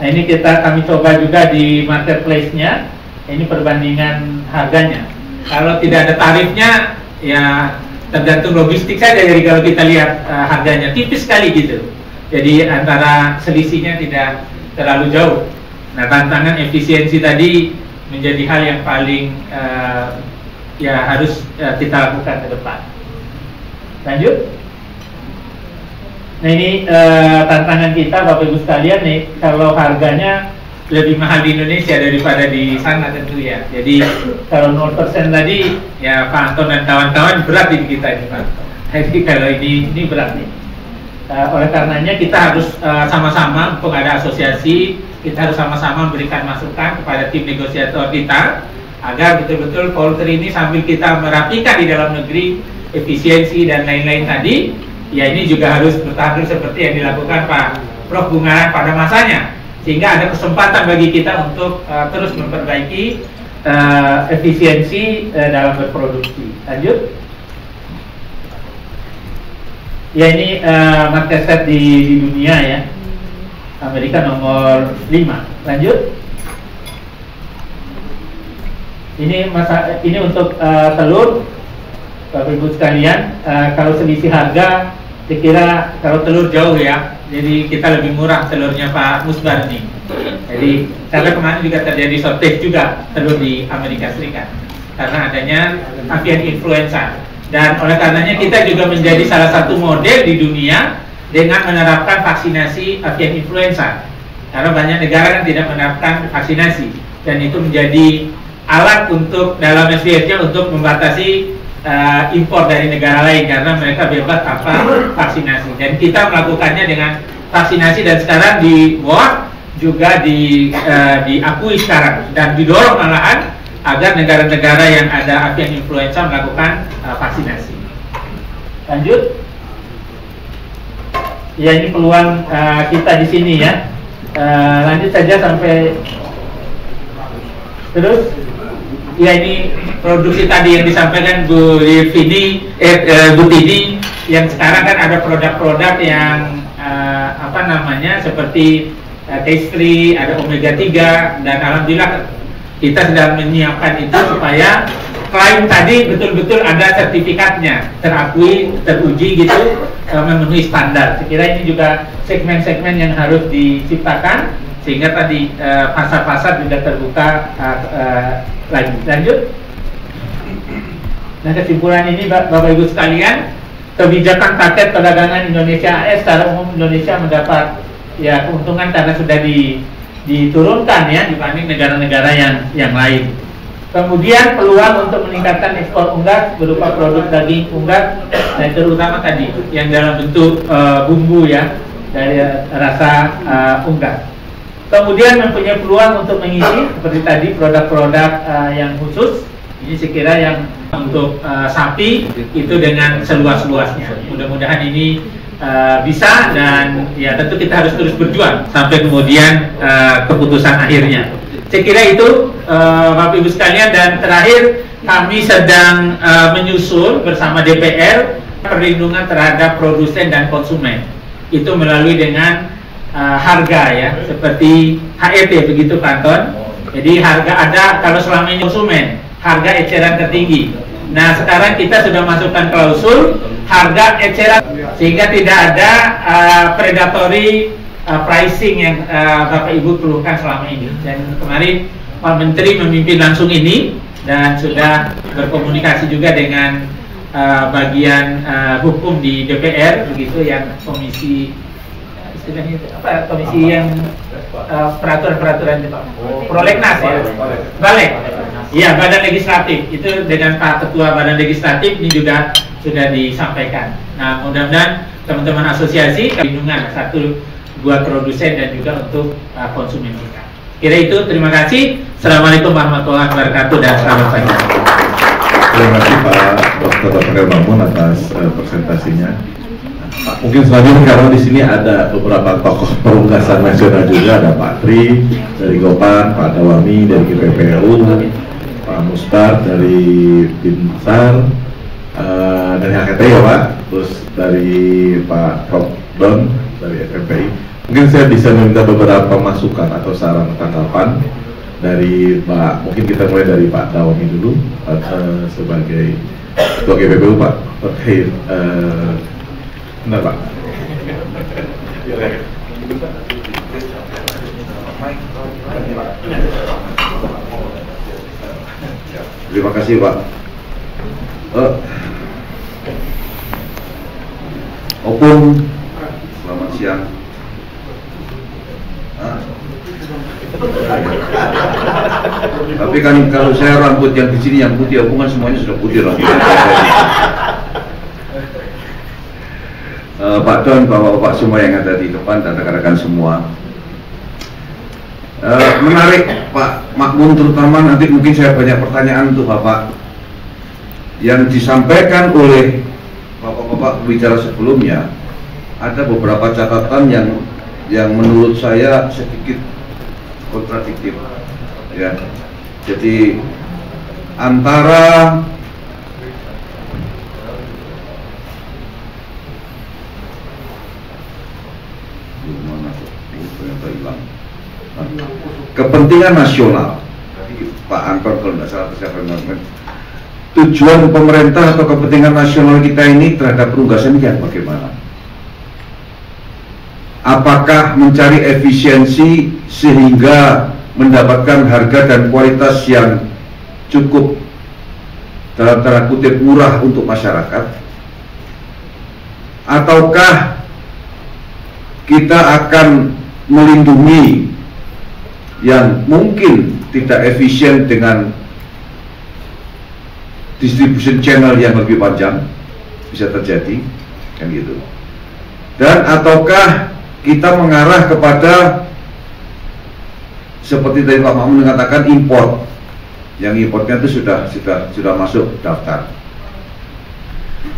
Nah ini kami coba juga di marketplace-nya. Ini perbandingan harganya. Kalau tidak ada tarifnya, ya tergantung logistik saja. Jadi kalau kita lihat harganya tipis sekali gitu. Jadi antara selisihnya tidak terlalu jauh. Nah tantangan efisiensi tadi menjadi hal yang paling ya harus kita lakukan ke depan. Lanjut. Nah ini tantangan kita Bapak Ibu sekalian nih, kalau harganya lebih mahal di Indonesia daripada di sana tentu ya. Jadi kalau 0% tadi ya Pak Anton dan kawan-kawan berat di kita ini Pak. Jadi kalau ini berat nih. Oleh karenanya kita harus sama-sama untuk ada asosiasi, kita harus sama-sama memberikan masukan kepada tim negosiator kita agar betul-betul poultry ini sambil kita merapikan di dalam negeri efisiensi dan lain-lain tadi, ya ini juga harus bertahan seperti yang dilakukan Pak Prof. Bungaran pada masanya, sehingga ada kesempatan bagi kita untuk terus memperbaiki efisiensi dalam berproduksi. Lanjut. Ya ini market share di dunia ya, Amerika nomor 5. Lanjut. Ini untuk telur. Bapak Ibu sekalian, kalau selisih harga, saya kira kalau telur jauh ya, jadi kita lebih murah telurnya Pak Musbar nih. Jadi karena kemarin juga terjadi shortage juga telur di Amerika Serikat karena adanya avian influenza, dan oleh karenanya kita juga menjadi salah satu model di dunia dengan menerapkan vaksinasi avian influenza, karena banyak negara yang tidak menerapkan vaksinasi, dan itu menjadi alat untuk dalam SDM-nya untuk membatasi impor dari negara lain karena mereka bebas tanpa vaksinasi, dan kita melakukannya dengan vaksinasi, dan sekarang di world juga diakui sekarang dan didorong malahan agar negara-negara yang ada avian influenza melakukan vaksinasi. Lanjut. Ya ini peluang kita di sini ya. Lanjut saja sampai terus. Ya ini produksi tadi yang disampaikan Bu Tini, yang sekarang kan ada produk-produk yang seperti case free, ada omega 3, dan alhamdulillah kita sedang menyiapkan itu supaya klaim tadi betul-betul ada sertifikatnya, terakui, teruji gitu, memenuhi standar. Saya kira ini juga segmen-segmen yang harus diciptakan sehingga tadi pasar-pasar juga terbuka lagi. Lanjut. Nah kesimpulan ini Bapak Ibu sekalian, kebijakan paket perdagangan Indonesia AS secara umum Indonesia mendapat ya keuntungan karena sudah diturunkan ya dibanding negara-negara yang lain. Kemudian peluang untuk meningkatkan ekspor unggas berupa produk daging unggas, dan terutama tadi yang dalam bentuk bumbu ya dari rasa unggas. Kemudian mempunyai peluang untuk mengisi seperti tadi produk-produk yang khusus. Ini saya kira yang untuk sapi itu dengan seluas-luasnya. Mudah-mudahan ini bisa, dan ya tentu kita harus terus berjuang sampai kemudian keputusan akhirnya. Saya kira itu Bapak Ibu sekalian, dan terakhir kami sedang menyusun bersama DPR perlindungan terhadap produsen dan konsumen. Itu melalui dengan harga ya, seperti HET begitu Pak Anton. Jadi harga ada, kalau selama ini konsumen harga eceran tertinggi. Nah sekarang kita sudah masukkan klausul harga eceran sehingga tidak ada predatory pricing yang Bapak Ibu keluhkan selama ini. Dan kemarin Pak Menteri memimpin langsung ini dan sudah berkomunikasi juga dengan bagian hukum di DPR begitu, yang komisi istilahnya apa, komisi yang peraturan-peraturan prolegnas ya, balik ya, badan legislatif itu dengan Pak Ketua Badan Legislatif ini juga sudah disampaikan. Nah mudah-mudahan teman-teman asosiasi perlindungan buat produsen dan juga untuk konsumen kita. Kira itu, terima kasih. Assalamualaikum warahmatullahi wabarakatuh dan selamat pagi. Terima kasih Pak Dr. Mamun atas presentasinya. Mungkin selanjutnya karena di sini ada beberapa tokoh perunggasan nasional juga, ada Pak Tri dari Gopan, Pak Dawami dari GPPU, Pak Musbar dari Binsar, dari HKT ya Pak, terus dari Pak Prof. Don dari FMPI. Mungkin saya bisa meminta beberapa masukan atau saran tanggapan dari Pak, mungkin kita mulai dari Pak Dawami dulu sebagai Ketua GPPU Pak, terkait benar Pak. Terima kasih Pak. Opung, selamat siang. Tapi kan kalau saya rambut yang di sini yang putih, Opung kan semuanya sudah putih rambutnya. Pak Don, Bapak-bapak semua yang ada di depan dan rekan-rekan semua. Menarik Pak Makmun, terutama nanti mungkin saya banyak pertanyaan untuk Bapak. Yang disampaikan oleh Bapak-bapak bicara sebelumnya, ada beberapa catatan yang menurut saya sedikit kontradiktif, ya. Jadi antara kepentingan nasional, Pak Anton kalau tidak salah persiapan, tujuan pemerintah atau kepentingan nasional kita ini terhadap penugasan yang bagaimana? Apakah mencari efisiensi sehingga mendapatkan harga dan kualitas yang cukup dalam tanda kutip murah untuk masyarakat? Ataukah kita akan melindungi yang mungkin tidak efisien dengan distribution channel yang lebih panjang, bisa terjadi kan gitu. Dan ataukah kita mengarah kepada seperti tadi Pak Makmun mengatakan import, yang importnya itu sudah masuk daftar.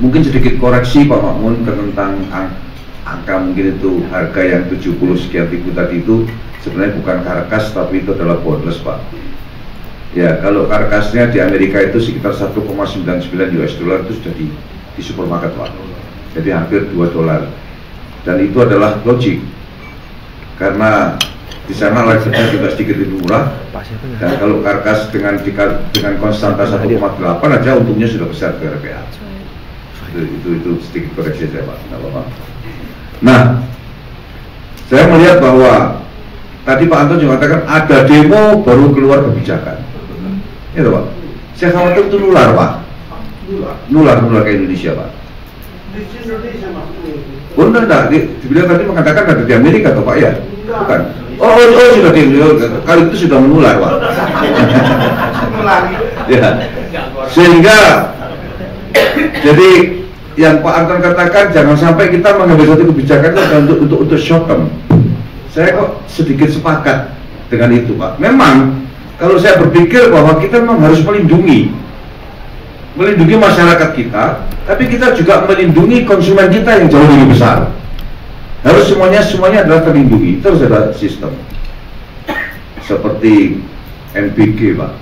Mungkin sedikit koreksi Pak Makmun tentang angka mungkin itu harga yang 70 sekian ribu tadi itu sebenarnya bukan karkas tapi itu adalah boneless Pak. Ya, kalau karkasnya di Amerika itu sekitar 1,99 US dollar itu sudah di supermarket Pak. Jadi hampir 2 dolar. Dan itu adalah logik. Karena di sana license juga sedikit lebih murah. Dan kalau karkas dengan konstanta 1,8 aja untungnya sudah besar ke RPA. Itu sedikit koreksi saya Pak, tidak apa-apa. Nah, saya melihat bahwa tadi Pak Anton juga katakan ada demo baru keluar kebijakan. Itu Pak. Saya khawatir itu nular Pak. Nular ke Indonesia Pak. Oh enggak, dibilang tadi mengatakan ada di Amerika atau Pak ya? Bukan. Oh sudah di kali itu sudah menular Pak. Ya. Sehingga jadi yang Pak Anton katakan jangan sampai kita mengambil satu kebijakan untuk short term. Saya kok sedikit sepakat dengan itu Pak. Memang kalau saya berpikir bahwa kita memang harus melindungi masyarakat kita, tapi kita juga melindungi konsumen kita yang jauh lebih besar. Harus semuanya adalah terlindungi. Terus ada sistem seperti NPG Pak.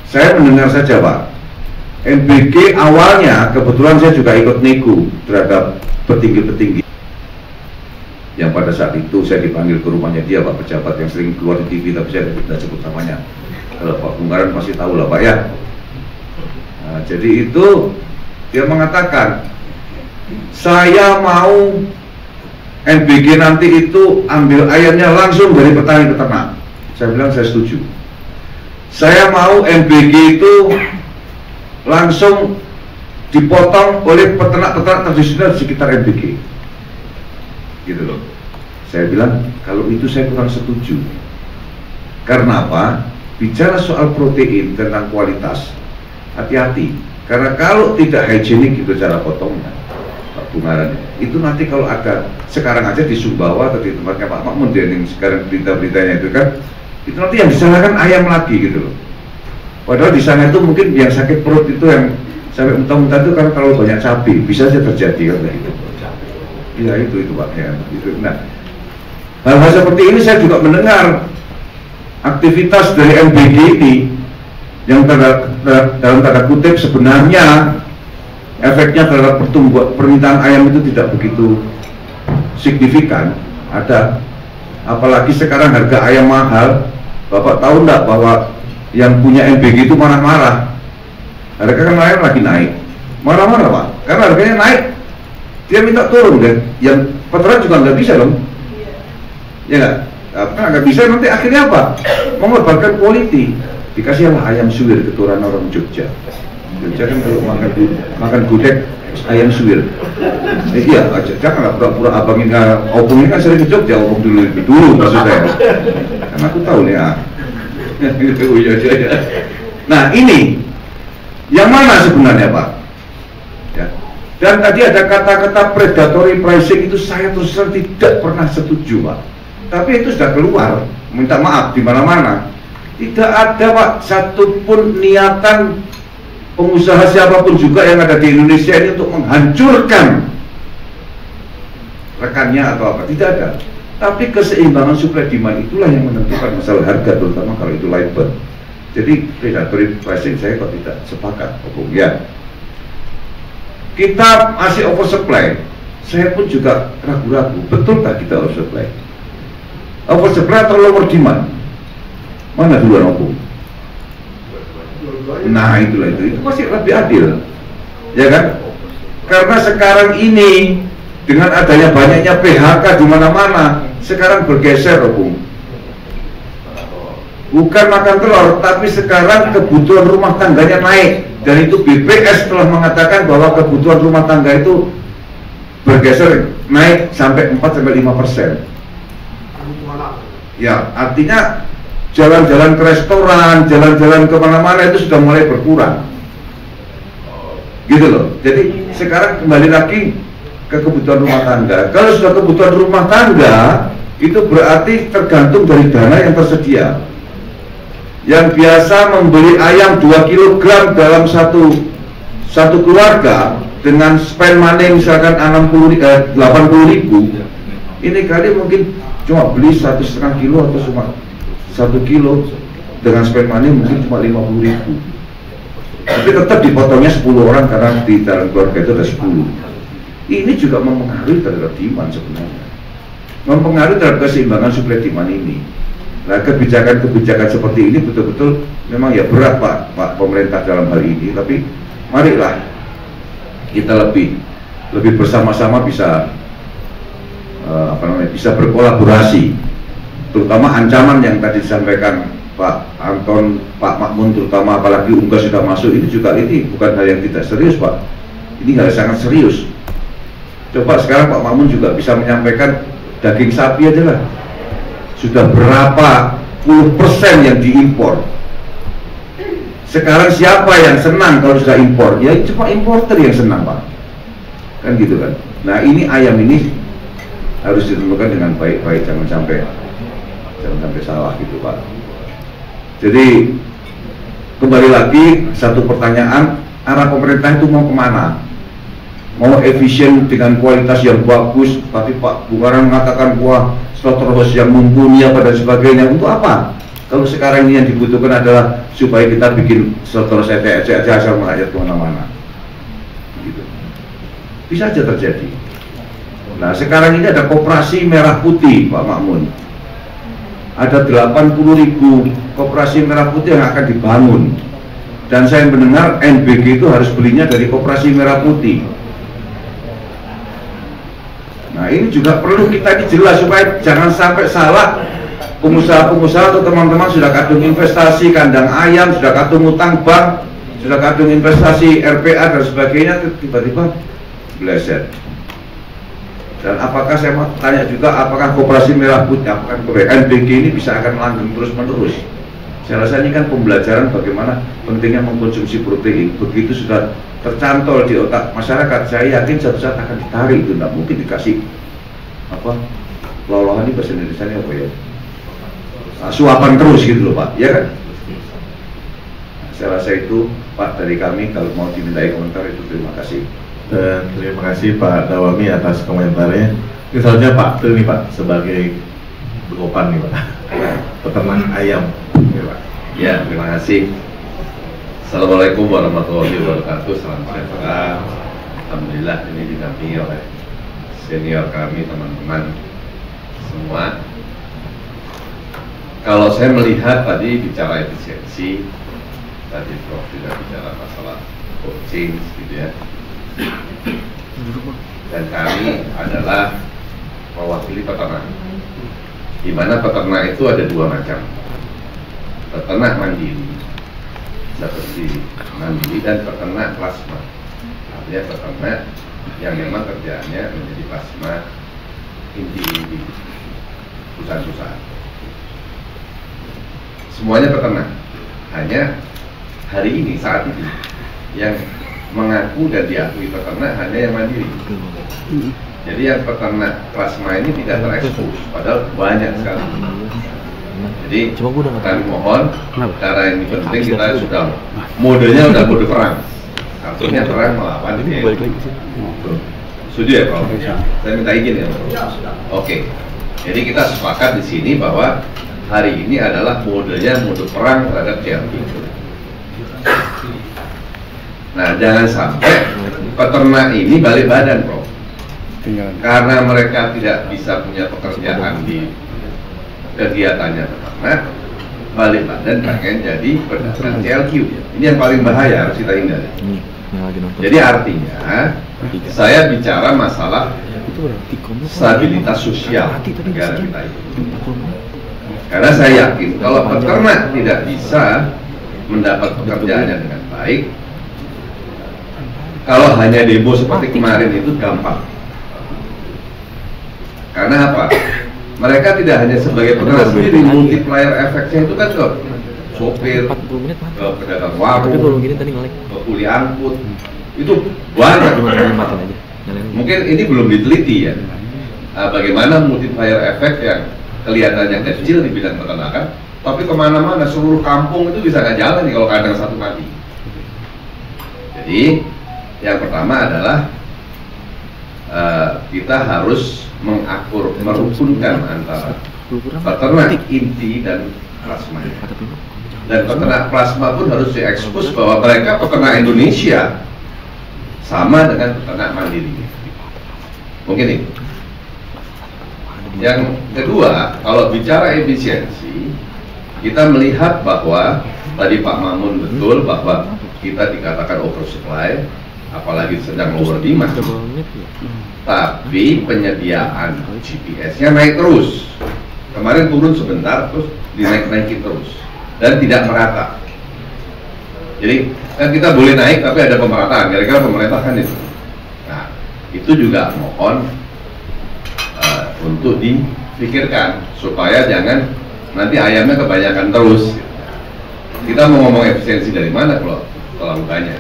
Saya mendengar saja Pak, NPG awalnya kebetulan saya juga ikut nego terhadap petinggi-petinggi yang pada saat itu saya dipanggil ke rumahnya dia Pak, pejabat yang sering keluar di TV tapi saya tidak sebut namanya. Kalau Pak Bungkaran pasti tahu lah Pak ya. Nah, jadi itu dia mengatakan saya mau NPG nanti itu ambil ayamnya langsung dari petani ke ternak. Saya bilang saya setuju. Saya mau NPG itu langsung dipotong oleh peternak-peternak tradisional di sekitar NPG. Gitu loh. Saya bilang kalau itu saya kurang setuju. Karena apa? Bicara soal protein tentang kualitas, hati-hati. Karena kalau tidak higienik itu cara potongnya, Pak Bungaran, itu nanti kalau ada sekarang aja di Sumbawa atau di tempatnya Pak Makmun yang sekarang berita-beritanya itu kan, itu nanti yang disalahkan ayam lagi gitu loh. Padahal di sana itu mungkin yang sakit perut itu yang sampai muntah-muntah itu karena terlalu banyak cabai, bisa saja terjadi kan gitu. Ya itu Pak ya. Itu. Nah, hal-hal seperti ini saya juga mendengar aktivitas dari NPG ini yang dalam tanda kutip sebenarnya efeknya terhadap permintaan ayam itu tidak begitu signifikan ada. Apalagi sekarang harga ayam mahal. Bapak tahu enggak bahwa yang punya MBG itu marah-marah? Harga kan ayam lagi naik, marah-marah Pak, karena harganya naik. Dia minta turun kan, yang peternak juga nggak bisa dong. Ya nggak? Karena nggak bisa, nanti akhirnya apa? Mengorbankan quality. Dikasih ayam suwir keturunan orang Jogja. Jogja kan kalau makan gudeg ayam suwir. Iya, jangan lah pura-pura abang ini, opung ini kan sering ke Jogja, opung dulu maksud saya. Karena aku tahu nih Nah ini yang mana sebenarnya Pak? Ya. Dan tadi ada kata-kata predatory pricing, itu saya terus terang tidak pernah setuju Pak. Tapi itu sudah keluar, minta maaf di mana-mana. Tidak ada Pak satupun niatan pengusaha siapapun juga yang ada di Indonesia ini untuk menghancurkan rekannya atau apa, tidak ada. Tapi keseimbangan supply demand itulah yang menentukan masalah harga, terutama kalau itu labor. Jadi predatory pricing saya kok tidak sepakat, ya. Kita masih oversupply. Saya pun juga ragu-ragu, betulkah kita oversupply? Oversupply atau lower demand? Mana duluan opung? Nah itu masih lebih adil, ya kan? Karena sekarang ini dengan adanya banyaknya PHK di mana-mana, sekarang bergeser opung. Bukan makan telur, tapi sekarang kebutuhan rumah tangganya naik. Dan itu BPS telah mengatakan bahwa kebutuhan rumah tangga itu bergeser naik sampai 4-5%. Ya, artinya jalan-jalan ke restoran, jalan-jalan kemana-mana itu sudah mulai berkurang. Gitu loh. Jadi sekarang kembali lagi ke kebutuhan rumah tangga. Kalau sudah kebutuhan rumah tangga, itu berarti tergantung dari dana yang tersedia. Yang biasa membeli ayam 2 kg dalam satu keluarga dengan spend money misalkan 80.000, ini kali mungkin cuma beli 1,5 kilo atau cuma 1 kilo dengan spend money mungkin cuma 50.000. Tapi tetap dipotongnya 10 orang karena di dalam keluarga itu ada 10. Ini juga mempengaruhi terhadap demand sebenarnya, mempengaruhi terhadap keseimbangan supply demand ini. Nah, kebijakan-kebijakan seperti ini betul-betul memang ya berat Pak pemerintah dalam hal ini. Tapi marilah kita lebih bersama-sama bisa bisa berkolaborasi, terutama ancaman yang tadi disampaikan Pak Anton, Pak Makmun, terutama apalagi Unggas sudah masuk, ini bukan hal yang tidak serius Pak. Ini hal yang sangat serius. Coba sekarang Pak Makmun juga bisa menyampaikan daging sapi aja lah. Sudah berapa puluh persen yang diimpor. Sekarang siapa yang senang kalau sudah impor? Ya cuma importer yang senang Pak. Kan gitu kan. Nah ini ayam ini harus ditentukan dengan baik-baik, jangan sampai salah gitu Pak. Jadi kembali lagi satu pertanyaan, arah pemerintah itu mau kemana? Mau efisien dengan kualitas yang bagus, tapi Pak Bukaran mengatakan wah slaughterhouse yang mumpuni apa dan sebagainya. Untuk apa? Kalau sekarang ini yang dibutuhkan adalah supaya kita bikin slaughterhouse aja asal merayat kemana-mana gitu. Bisa aja terjadi. Nah sekarang ini ada koperasi merah putih Pak Makmun. Ada 80.000 koperasi merah putih yang akan dibangun. Dan saya mendengar NBG itu harus belinya dari koperasi merah putih. Nah ini juga perlu kita jelas supaya jangan sampai salah. Pengusaha-pengusaha atau teman-teman sudah kadung investasi kandang ayam, sudah kadung utang bank, sudah kadung investasi RPA dan sebagainya, tiba-tiba bleset. Dan apakah saya mau tanya juga, apakah koperasi merah putih, apakah NBG ini bisa akan langgeng terus-menerus? Saya rasa ini kan pembelajaran bagaimana pentingnya mengkonsumsi protein. Begitu sudah tercantol di otak masyarakat, saya yakin suatu saat akan ditarik itu, tidak mungkin dikasih apa lolohan ini bahasa Indonesia apa ya, suapan terus gitu loh Pak, ya kan? Nah, saya rasa itu Pak dari kami, kalau mau dimintai komentar itu terima kasih. Dan terima kasih Pak Dawami atas komentarnya. Ini selanjutnya Pak Tri nih Pak, sebagai Begopan nih Pak, peternak ayam. Ya, Pak. Ya, terima kasih. Assalamualaikum warahmatullahi wabarakatuh. Salam sejahtera. Alhamdulillah ini didampingi oleh senior kami, teman-teman semua. Kalau saya melihat tadi bicara efisiensi, tadi Prof juga bicara masalah coaching gitu ya. Dan kami adalah mewakili peternak. Di mana peternak itu ada dua macam. Peternak mandiri, seperti mandiri, dan peternak plasma. Artinya peternak yang memang kerjaannya menjadi plasma inti-inti perusahaan-perusahaan. Semuanya peternak. Hanya hari ini, saat ini, yang mengaku dan diakui peternak hanya yang mandiri. Jadi yang peternak plasma ini tidak terekspos, padahal banyak sekali. Jadi kami mohon, cara ini penting, kita sudah modenya udah mode perang. Artinya perang melawan ini. Setuju ya Prof? Saya minta izin ya Prof? Oke. Jadi kita sepakat di sini bahwa hari ini adalah modenya mode perang terhadap GLP. Nah, jangan sampai peternak ini balik badan, Prof. Karena mereka tidak bisa punya pekerjaan di kegiatannya peternak, balik badan pengen jadi berdasarkan CLQ. Ini yang paling bahaya, harus kita hindari. Jadi artinya, saya bicara masalah stabilitas sosial negara kita ini. Karena saya yakin kalau peternak tidak bisa mendapat pekerjaannya dengan baik, kalau hanya demo seperti kemarin itu gampang. Karena apa? Mereka tidak hanya sebagai peternak sendiri, multiplier efeknya itu kan ke sopir, ke pedagang warung, ke kuli angkut, itu banyak. Mungkin ini belum diteliti ya, bagaimana multiplier efek yang kelihatannya kecil di bidang peternakan, tapi kemana-mana seluruh kampung itu bisa nggak jalan nih kalau kandang satu mati. Jadi yang pertama adalah kita harus merukunkan antara peternak inti dan plasma. Dan peternak plasma pun harus diekspos bahwa mereka peternak Indonesia sama dengan peternak mandiri. Mungkin ini. Yang kedua, kalau bicara efisiensi, kita melihat bahwa tadi Pak Mamun betul bahwa kita dikatakan oversupply, apalagi sedang lower demand. Tapi penyediaan GPS-nya naik terus. Kemarin turun sebentar, terus dinaik-naikin terus dan tidak merata. Jadi kan kita boleh naik, tapi ada pemerataan. Kira-kira pemerintah kan itu. Nah, itu juga mohon untuk dipikirkan supaya jangan nanti ayamnya kebanyakan terus. Kita mau ngomong efisiensi dari mana kalau terlalu banyak?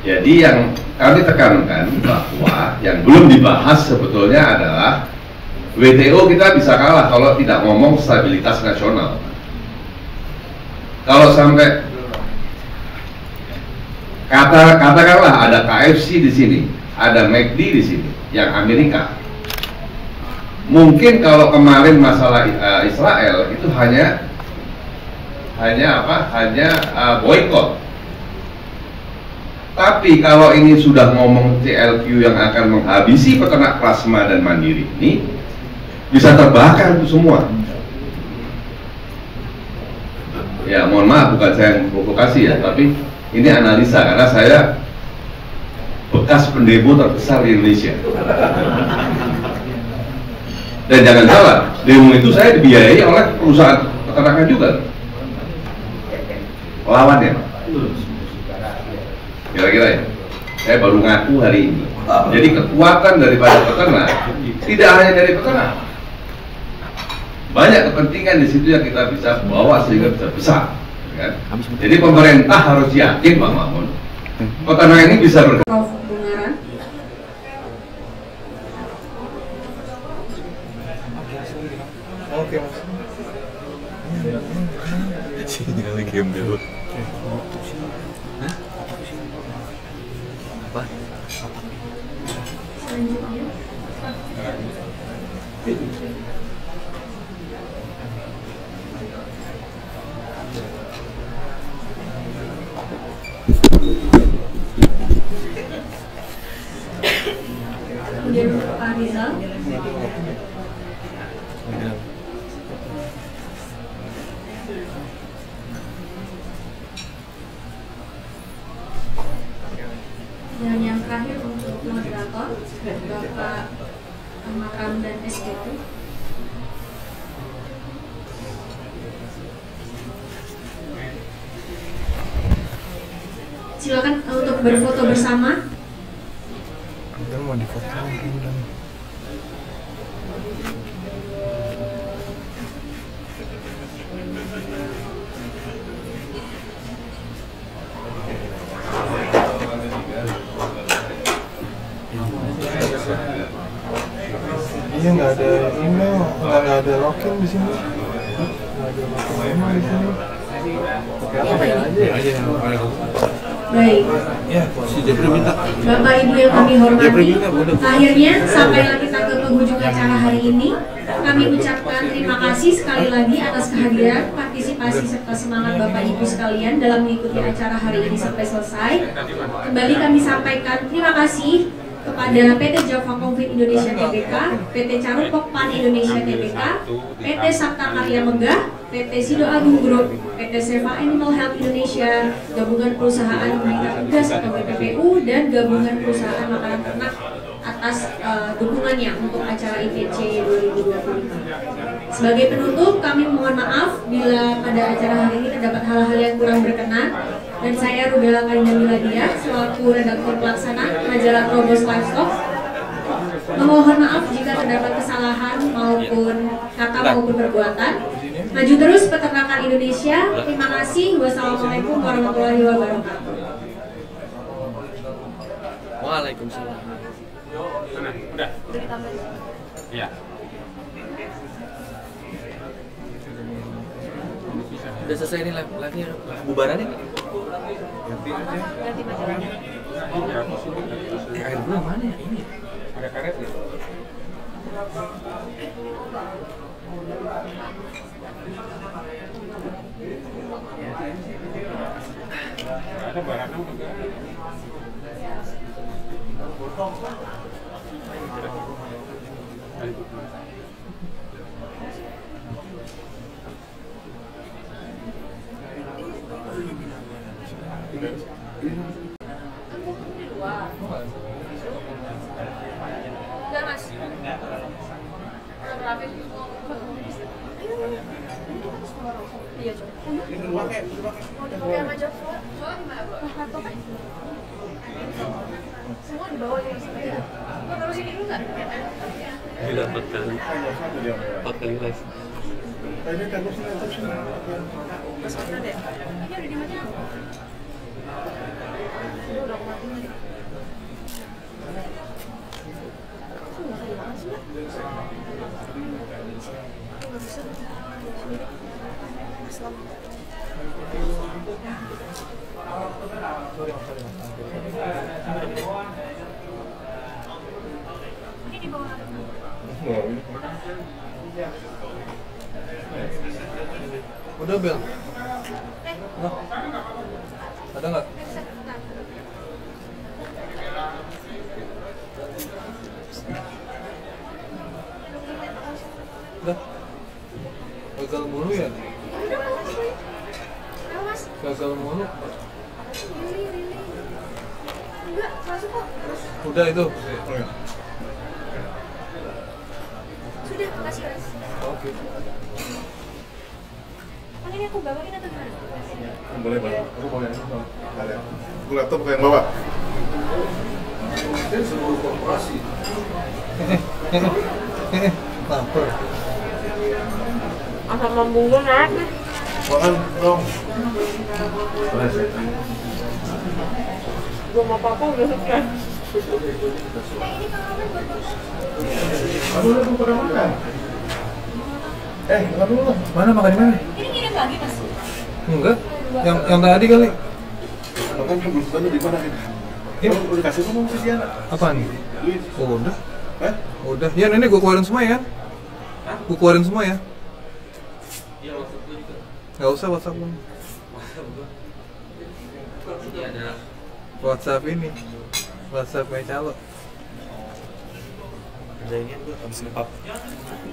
Jadi yang kami tekankan bahwa yang belum dibahas sebetulnya adalah WTO kita bisa kalah kalau tidak ngomong stabilitas nasional. Kalau sampai katakanlah ada KFC di sini, ada McD di sini, yang Amerika. Mungkin kalau kemarin masalah Israel itu hanya boykot. Tapi kalau ini sudah ngomong CLQ yang akan menghabisi peternak plasma dan mandiri ini, bisa terbakar itu semua. Ya mohon maaf, bukan saya yang provokasi ya, tapi ini analisa karena saya bekas pendemo terbesar di Indonesia. Dan jangan salah, demo itu saya dibiayai oleh perusahaan peternakan juga. Lawannya, Pak. Kira-kira ya, saya baru ngaku hari ini. Jadi kekuatan daripada peternak tidak hanya dari peternak, banyak kepentingan di situ yang kita bisa bawa sehingga bisa besar, kan? Jadi pemerintah harus yakin, Pak Mamun, peternak ini bisa berkembang. Oke, Mas. Sini lagi game dulu. Apa? kemudian untuk Pak Rizal. Dan yang terakhir untuk moderator, Bapak Ahmad Ramdan SPT. Silakan untuk berfoto bersama. Mau difoto iya, nggak ada email, nggak ada login di sini, nggak ada login email di sini. Baik. Ya, si Jepri minta. Bapak Ibu yang kami hormati, akhirnya sampailah kita ke penghujung acara hari ini. Kami ucapkan terima kasih sekali lagi atas kehadiran, partisipasi serta semangat Bapak Ibu sekalian dalam mengikuti acara hari ini sampai selesai. Kembali kami sampaikan terima kasih kepada PT Java Konfit Indonesia Tbk, PT Carupok Pan Indonesia Tbk, PT Sabta Karya Megah, PT Sido Agung Group, PT Seva Animal Health Indonesia, Gabungan Perusahaan Mitra Gas atau GPPU, dan Gabungan Perusahaan Makanan Ternak atas dukungannya untuk acara IPC 2025. Sebagai penutup, kami mohon maaf bila pada acara hari ini terdapat hal-hal yang kurang berkenan, dan saya Rudala Karinda Miladia selaku redaktur pelaksana majalah Probos Livestock memohon maaf jika terdapat kesalahan maupun kata maupun perbuatan. Maju terus peternakan Indonesia. Terima kasih. Wassalamualaikum warahmatullahi wabarakatuh. Waalaikumsalam. Udah. Iya. Udah selesai ini live-nya, bubaran ini. Air gula mana ya? Ini ada karet ya? Ada barang juga. Enggak, Mas. Iya, coba. Mau dipakai sama Joshua? Joshua gimana, Bro? Laptopnya? Semua dibawa ya? Gua taruh sini dulu nggak? Gila, 4 kali live. Mas, mana deh? Ini udah dimana? Udah kemarin tadi. Ini di bawah. Udah Bel? Nah, ada nggak? Udah. Gagal mulu ya? Gagal mulu. Enggak, masuk kok. Udah itu. Sudah, makasih guys. Oke. Ini aku bawain atau gimana? Boleh bawa. Aku bawa yang bawa. Aku laptop yang bawa. Ini seluruh korporasi. Lapar. Asam lambung gue naik deh. Makan dong. Gue mau apa-apa udah stres. Aduh, lu pada makan. Makan dulu. Mana makan di mana? Ini ngirim lagi, Mas? Enggak. Yang tadi kali. Makan kebutuhannya di mana ini? Ini udah kasih ngomong sih Diana. apaan? Oh, udah. Udah. Ya, nenek gua keluarin semua ya. Gua keluarin semua ya. Iya, WhatsApp gue juga. Nggak usah WhatsApp lu. Ini ada WhatsApp ini. WhatsApp Mai Calo. Ada ini gue habis ngepap.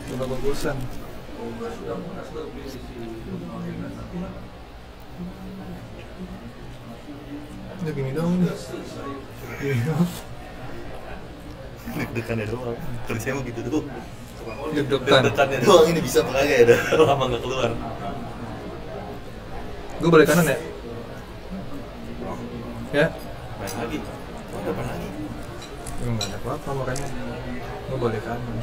Udah bagusan. Udah gini dong nih. Gini dong. Deg-degannya doang. Tulisnya mau gitu dulu. Deg-degannya doang ini bisa apa kagak ya? Udah lama nggak keluar. Gue balik kanan ya? Ya? Main lagi. Ada apa lagi? Nggak ada apa-apa makanya gue balik kanan.